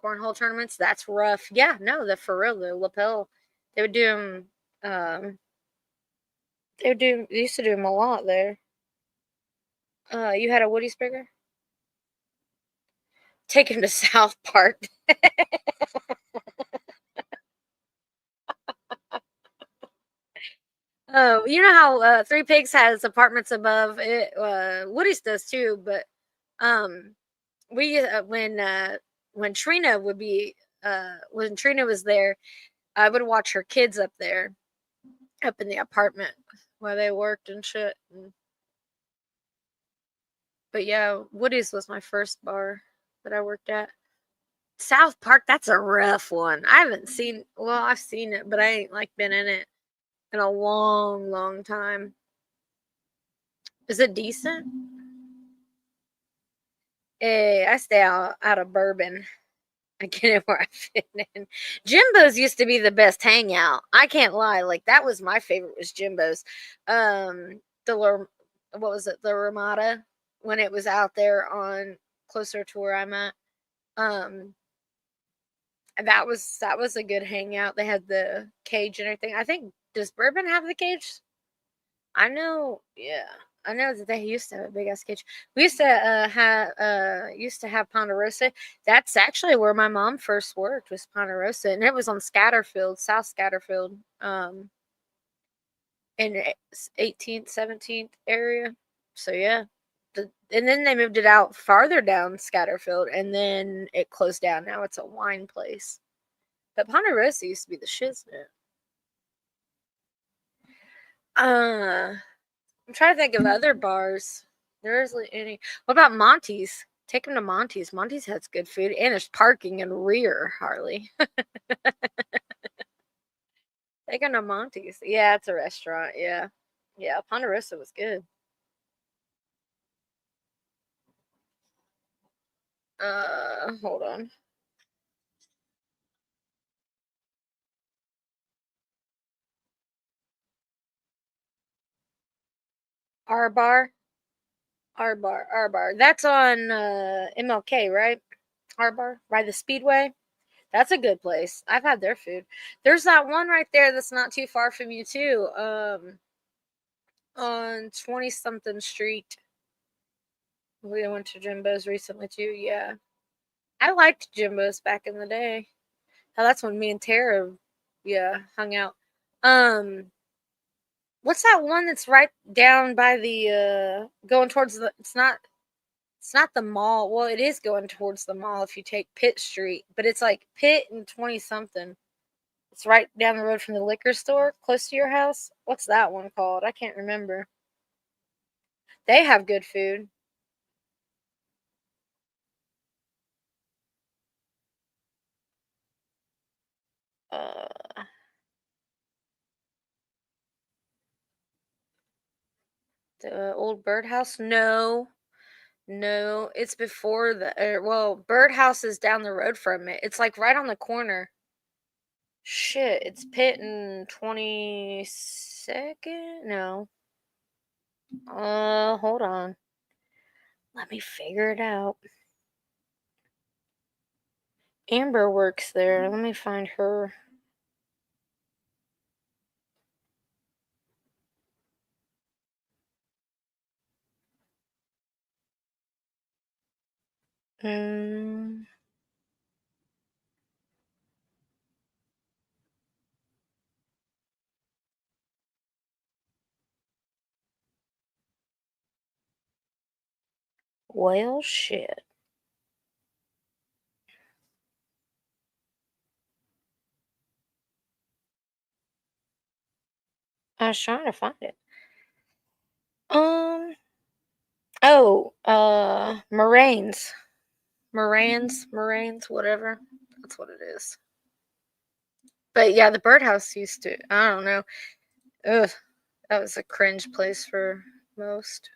Cornhole tournaments, that's rough. Yeah, no, the for real, the lapel, they would do them. They used to do them a lot there. You had a Woody's burger? Take him to South Park. Oh, you know how Three Pigs has apartments above it. Woody's does too, but um, we when Trina would be when Trina was there, I would watch her kids up there, up in the apartment where they worked and shit. But yeah, Woody's was my first bar that I worked at. South Park, that's a rough one. I haven't seen. Well, I've seen it, but I ain't like been in it in a long, long time. Is it decent? Hey, I stay out of Bourbon, I get it where I fit in. Jimbo's used to be the best hangout. I can't lie. Like that was my favorite was Jimbo's. What was it? The Ramada when it was out there on closer to where I'm at. Um, that was a good hangout. They had the cage and everything. I think does Bourbon have the cage? I know, yeah. I know that they used to have a big ass cage. We used to have Ponderosa. That's actually where my mom first worked was Ponderosa, and it was on Scatterfield, South Scatterfield, in 18th, 17th area. So yeah, and then they moved it out farther down Scatterfield, and then it closed down. Now it's a wine place. But Ponderosa used to be the shiznit. I'm trying to think of other bars. There isn't any. What about Monty's? Take him to Monty's. Monty's has good food and there's parking in rear, Harley. Take him to Monty's. Yeah, it's a restaurant. Yeah. Yeah, Ponderosa was good. Hold on. R Bar. R Bar. R Bar. That's on MLK, right? R Bar by the Speedway. That's a good place. I've had their food. There's that one right there that's not too far from you too. On 20 something street. We went to Jimbo's recently too. Yeah, I liked Jimbo's back in the day. Now that's when me and Tara, yeah, hung out. What's that one that's right down by the going towards the? It's not the mall. Well, it is going towards the mall if you take Pitt Street, but it's like Pitt and 20 something. It's right down the road from the liquor store, close to your house. What's that one called? I can't remember. They have good food. Uh, the old birdhouse? No, no, it's before the. Well, birdhouse is down the road from it. It's like right on the corner. Shit, it's Pitt and 22nd. No. Hold on. Let me figure it out. Amber works there. Let me find her. Mm, well, shit. I was trying to find it. Um. Oh. Moraines. Moraines. Whatever. That's what it is. But yeah, the birdhouse used to. I don't know. Ugh, that was a cringe place for most.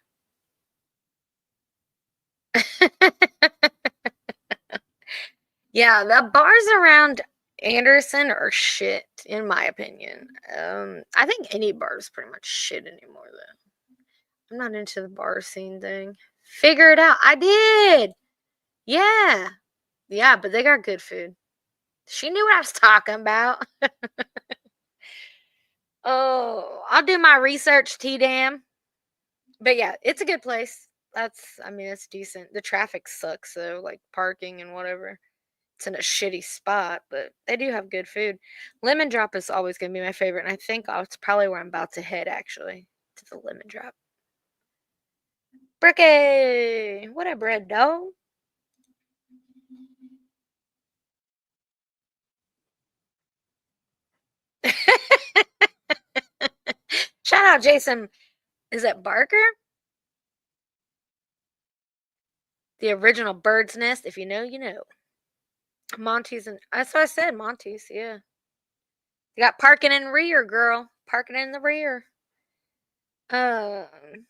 Yeah, the bars around Anderson are shit, in my opinion. I think any bar is pretty much shit anymore, though. I'm not into the bar scene thing. Figure it out. I did. Yeah. Yeah, but they got good food. She knew what I was talking about. Oh, I'll do my research, T-Dam. But yeah, it's a good place. I mean, it's decent. The traffic sucks, though, like parking and whatever. It's in a shitty spot, but they do have good food. Lemon Drop is always going to be my favorite, and I think it's probably where I'm about to head, actually, to the Lemon Drop. Bricky! What a bread, dog. Shout out Jason. Is it Barker? The original Bird's Nest. If you know, you know. Monty's and that's what I said. Monty's, yeah. You got parking in the rear, girl. Parking in the rear. Um.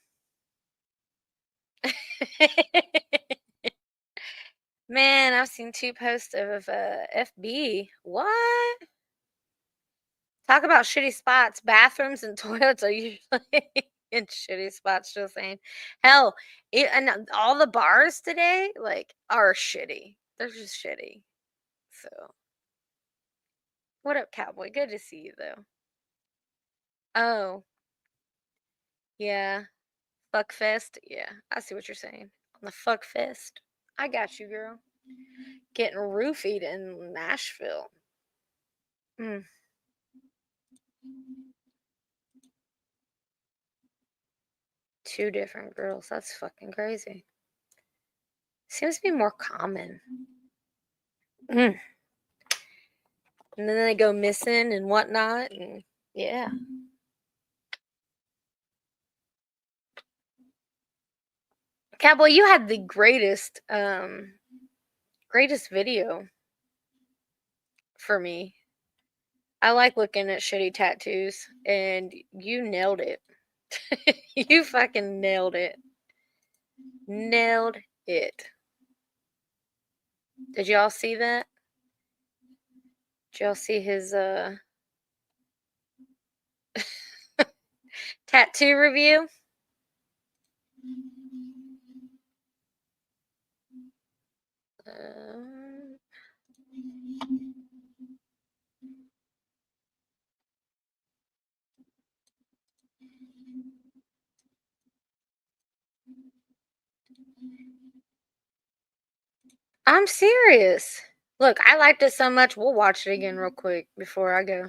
Man, I've seen 2 posts of FB. What? Talk about shitty spots. Bathrooms and toilets are usually in shitty spots, just saying. Hell, and all the bars today, like, are shitty. They're just shitty. So, what up, Cowboy? Good to see you, though. Oh, yeah. Fuck fest? Yeah, I see what you're saying. On the fuck fest. I got you, girl. Getting roofied in Nashville. Mm. Two different girls. That's fucking crazy. Seems to be more common. Mm. And then they go missing and whatnot. And yeah. Cowboy, you had the greatest video for me. I like looking at shitty tattoos, and you nailed it. You fucking nailed it. Nailed it. Did y'all see that? Did y'all see his tattoo review? I'm serious. Look, I liked it so much, we'll watch it again real quick before I go.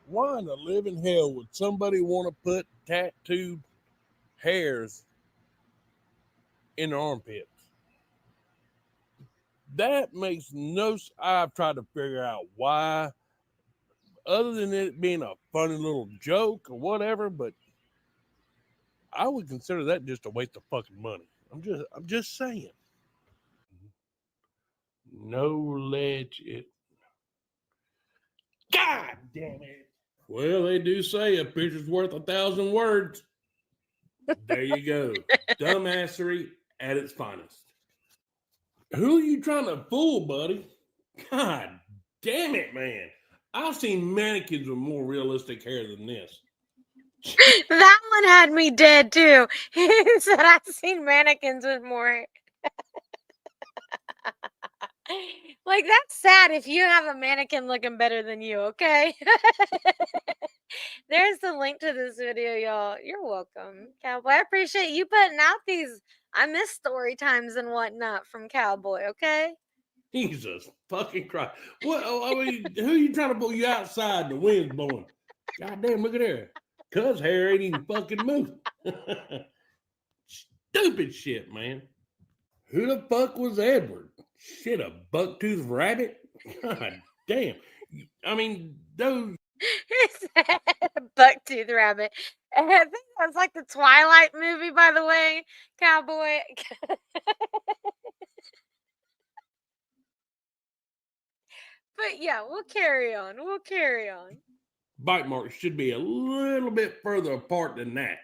Why in the living hell would somebody want to put tattooed hairs in their armpits? That makes no. I've tried to figure out why, other than it being a funny little joke or whatever, but I would consider that just a waste of fucking money. I'm just saying. No legit. God damn it. Well, they do say a picture's worth 1,000 words. There you go. Dumbassery at its finest. Who are you trying to fool, buddy? God damn it, man. I've seen mannequins with more realistic hair than this. That one had me dead too. He said I've seen mannequins with more. Like, that's sad if you have a mannequin looking better than you, okay? There's the link to this video, y'all. You're welcome, Cowboy. I appreciate you putting out these. I miss story times and whatnot from Cowboy, okay? Jesus fucking Christ. What? I mean, who you trying to pull you outside? The wind's blowing. God damn, look at there. Cuz hair ain't even fucking moving. Stupid shit, man. Who the fuck was Edward? Shit, a buck-toothed rabbit? God damn. I mean, those. Bucktooth rabbit. I think that was like the Twilight movie, by the way, Cowboy. But yeah, we'll carry on. We'll carry on. Bite marks should be a little bit further apart than that.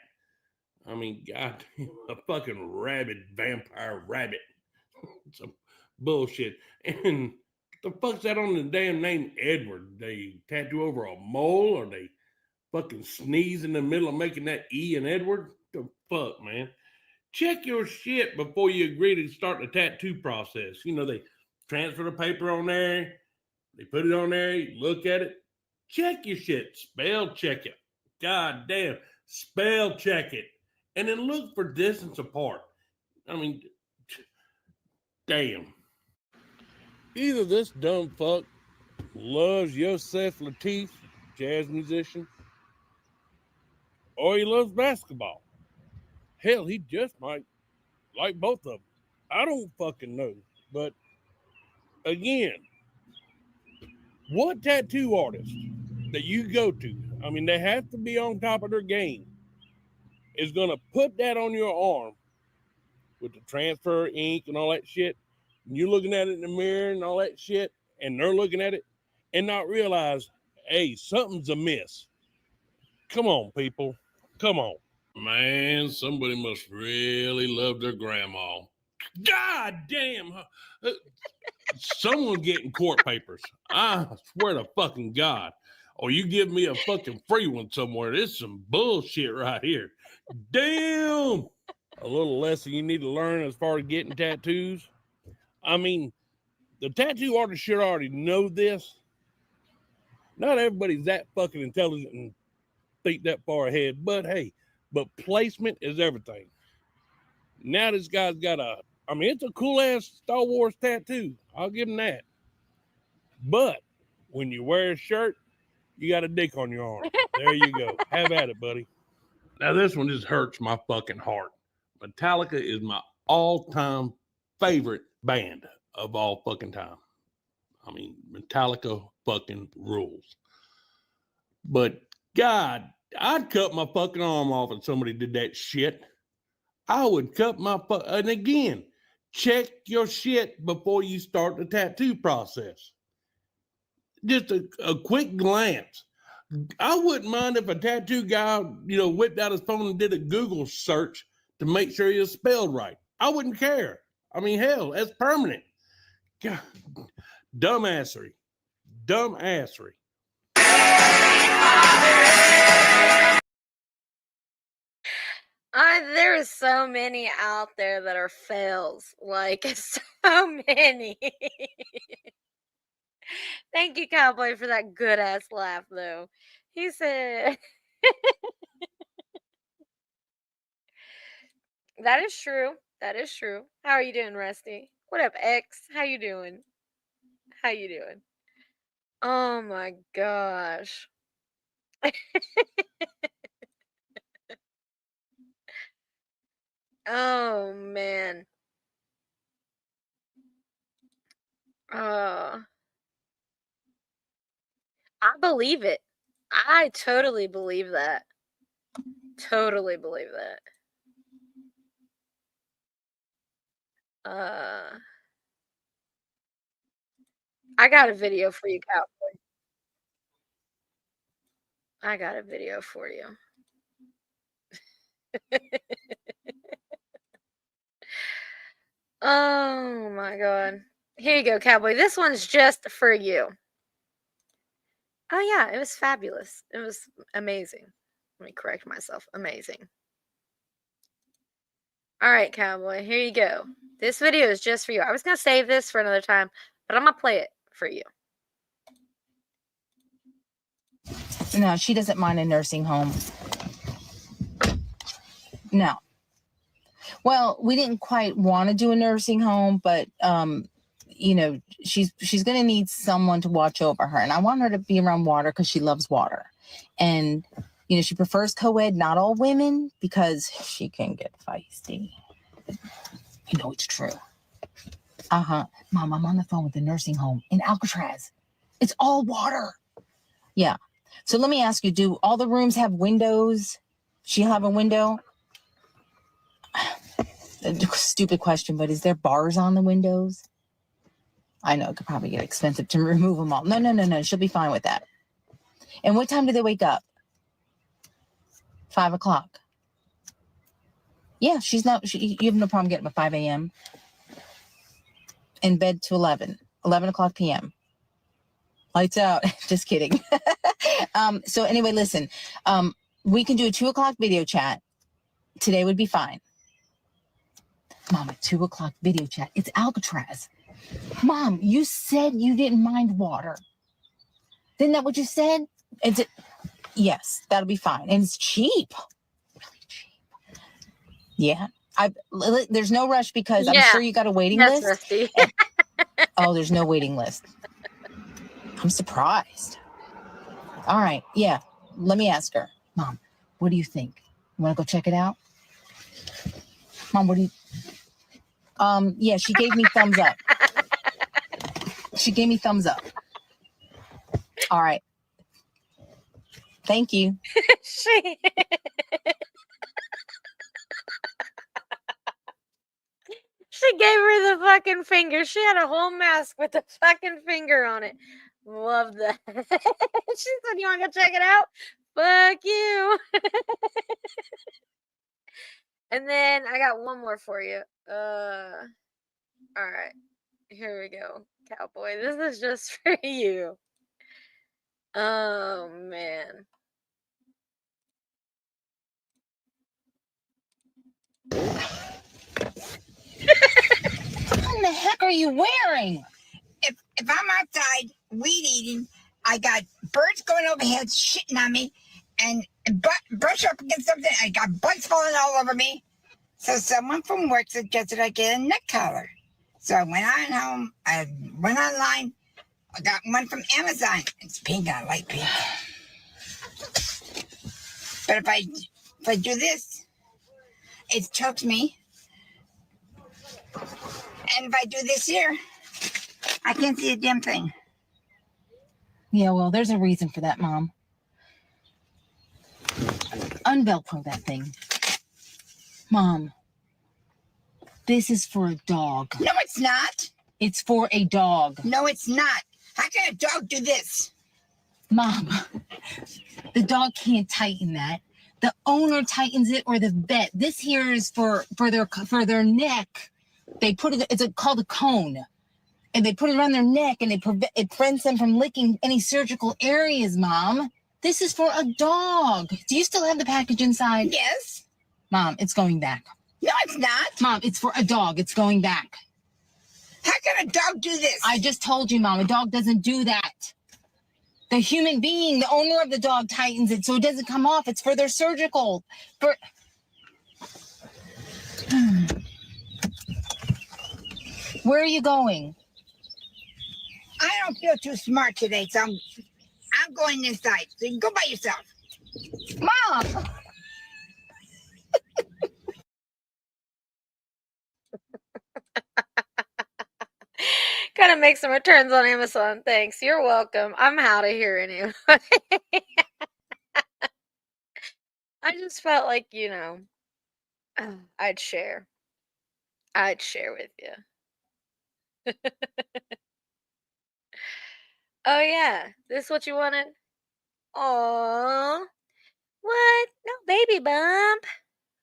I mean, God, a fucking rabid vampire rabbit. Some bullshit. And the fuck's that on the damn name Edward? They tattoo over a mole, or they fucking sneeze in the middle of making that E in Edward? The fuck, man. Check your shit before you agree to start the tattoo process. You know, they transfer the paper on there, they put it on there, you look at it. Check your shit. Spell check it. God damn. Spell check it. And then look for distance apart. I mean, damn. Either this dumb fuck loves Yosef Lateef, jazz musician, or he loves basketball. Hell, he just might like both of them. I don't fucking know. But again, What tattoo artist that you go to, I mean, they have to be on top of their game, is going to put that on your arm with the transfer ink and all that shit, and you're looking at it in the mirror and all that shit, and they're looking at it and not realize, hey, something's amiss. Come on, people. Come on. Man, somebody must really love their grandma. God damn. Someone getting court papers. I swear to fucking God. Or you give me a fucking free one somewhere. This is some bullshit right here. Damn. A little lesson you need to learn as far as getting tattoos. I mean, the tattoo artist should already know this. Not everybody's that fucking intelligent and think that far ahead, but hey, but placement is everything. Now this guy's got it's a cool ass Star Wars tattoo. I'll give him that. But when you wear a shirt, you got a dick on your arm. There you go. Have at it, buddy. Now this one just hurts my fucking heart. Metallica is my all-time favorite band of all fucking time. I mean, Metallica fucking rules. But God, I'd cut my fucking arm off if somebody did that shit. I would cut my and again, check your shit before you start the tattoo process. Just a quick glance. I wouldn't mind if a tattoo guy, whipped out his phone and did a Google search to make sure he was spelled right. I wouldn't care. I mean, hell, that's permanent. God, dumbassery. Dumbassery. There is so many out there that are fails. Like, so many. Thank you, Cowboy, for that good ass laugh, though. He said, "That is true. That is true. How are you doing, Rusty? What up, X? How you doing? How you doing? Oh my gosh." Oh man. Uh, I believe it. I totally believe that. Totally believe that. I got a video for you, Cowboy. I got a video for you. Oh my god. Here you go, Cowboy. This one's just for you. Oh yeah, it was fabulous. It was amazing. Let me correct myself. Amazing. All right, Cowboy, here you go. This video is just for you. I was going to save this for another time, but I'm going to play it for you. No, she doesn't mind a nursing home. No. Well, we didn't quite want to do a nursing home, but she's going to need someone to watch over her, and I want her to be around water because she loves water, and she prefers co-ed, not all women, because she can get feisty. It's true. Mom, I'm on the phone with the nursing home in Alcatraz. It's all water. Yeah. So let me ask you, do all the rooms have windows? She'll have a window? Stupid question, but is there bars on the windows? I know it could probably get expensive to remove them all. No. She'll be fine with that. And what time do they wake up? 5 o'clock. Yeah, you have no problem getting up at 5 a.m. in bed to 11 o'clock p.m. Lights out. Just kidding. So anyway, listen, we can do a 2 o'clock video chat. Today would be fine. Mom, a 2 o'clock video chat. It's Alcatraz. Mom, you said you didn't mind water. Isn't that what you said? Yes, that'll be fine. And it's cheap. Really cheap. Yeah. There's no rush because I'm sure you got a waiting list. Rusty. Oh, there's no waiting list. I'm surprised. All right. Yeah. Let me ask her. Mom, what do you think? You want to go check it out? Mom, what do you... Yeah, she gave me thumbs up. She gave me thumbs up. All right. Thank you. she She gave her the fucking finger. She had a whole mask with a fucking finger on it. Love that. She said, "You want to go check it out?" Fuck you. And then I got one more for you. All right. Here we go. Cowboy, this is just for you. Oh, man. What in the heck are you wearing? If I'm outside weed eating, I got birds going overhead shitting on me, and brush up against something. I got bugs falling all over me. So someone from work suggested I get a neck collar. So I went on home. I went online. I got one from Amazon. It's pink. I like pink. But if I do this, it chokes me. And if I do this here, I can't see a damn thing. Yeah, well, there's a reason for that, Mom. Unvelcro that thing. Mom, this is for a dog. No, it's not. It's for a dog. No, it's not. How can a dog do this? Mom, the dog can't tighten that. The owner tightens it, or the vet. This here is for their neck. They put it. It's called a cone, and they put it around their neck, and it prevents them from licking any surgical areas. Mom, this is for a dog. Do you still have the package inside? Yes. Mom, it's going back. No, it's not. Mom, it's for a dog. It's going back. How can a dog do this? I just told you, Mom. A dog doesn't do that. The human being, the owner of the dog, tightens it so it doesn't come off. It's for their surgical. Where are you going? I don't feel too smart today, so I'm going inside. So you can go by yourself. Mom! Gotta make some returns on Amazon. Thanks. You're welcome. I'm out of here anyway. I just felt like, I'd share. I'd share with you. Oh, yeah. This what you wanted? Aw. What? No baby bump.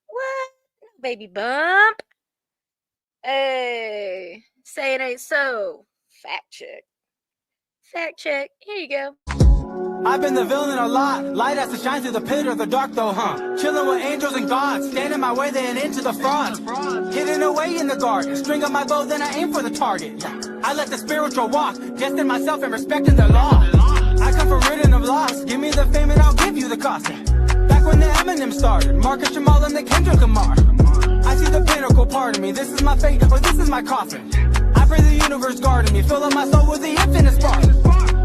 What? No baby bump. Hey. Say it ain't so. Fact check. Fact check. Here you go. I've been the villain a lot. Light has to shine through the pit or the dark though, huh? Chilling with angels and gods. Standing my way then into the frauds. Hidden away in the garden. String up my bow then I aim for the target. I let the spiritual walk. Testing myself and respecting the law. I come from ridden of loss. Give me the fame and I'll give you the cost. Back when the Eminem started. Marcus Jamal and the Kendrick Lamar. I see the pinnacle part of me. This is my fate or this is my coffin. I pray the universe guarding me. Fill up my soul with the infinite spark.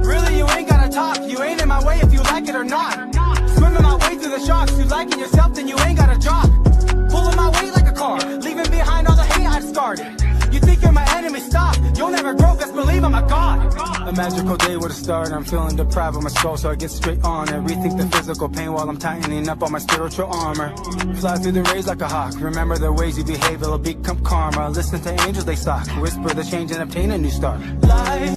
Really, you ain't gotta talk. You ain't in my way if you like it or not. Swimming my way through the sharks. You liking yourself, then you ain't gotta drop. Pulling my weight like a car. Leaving behind all the hate I started. You think you're my enemy, stop. You'll never grow, best believe I'm a god. A magical day with a start. I'm feeling deprived of my soul, so I get straight on it. Rethink the physical pain while I'm tightening up all my spiritual armor. Fly through the rays like a hawk. Remember the ways you behave, it'll become karma. Listen to angels, they sock. Whisper the change and obtain a new start. Life.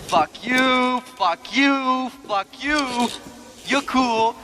Fuck you, fuck you, fuck you. You're cool.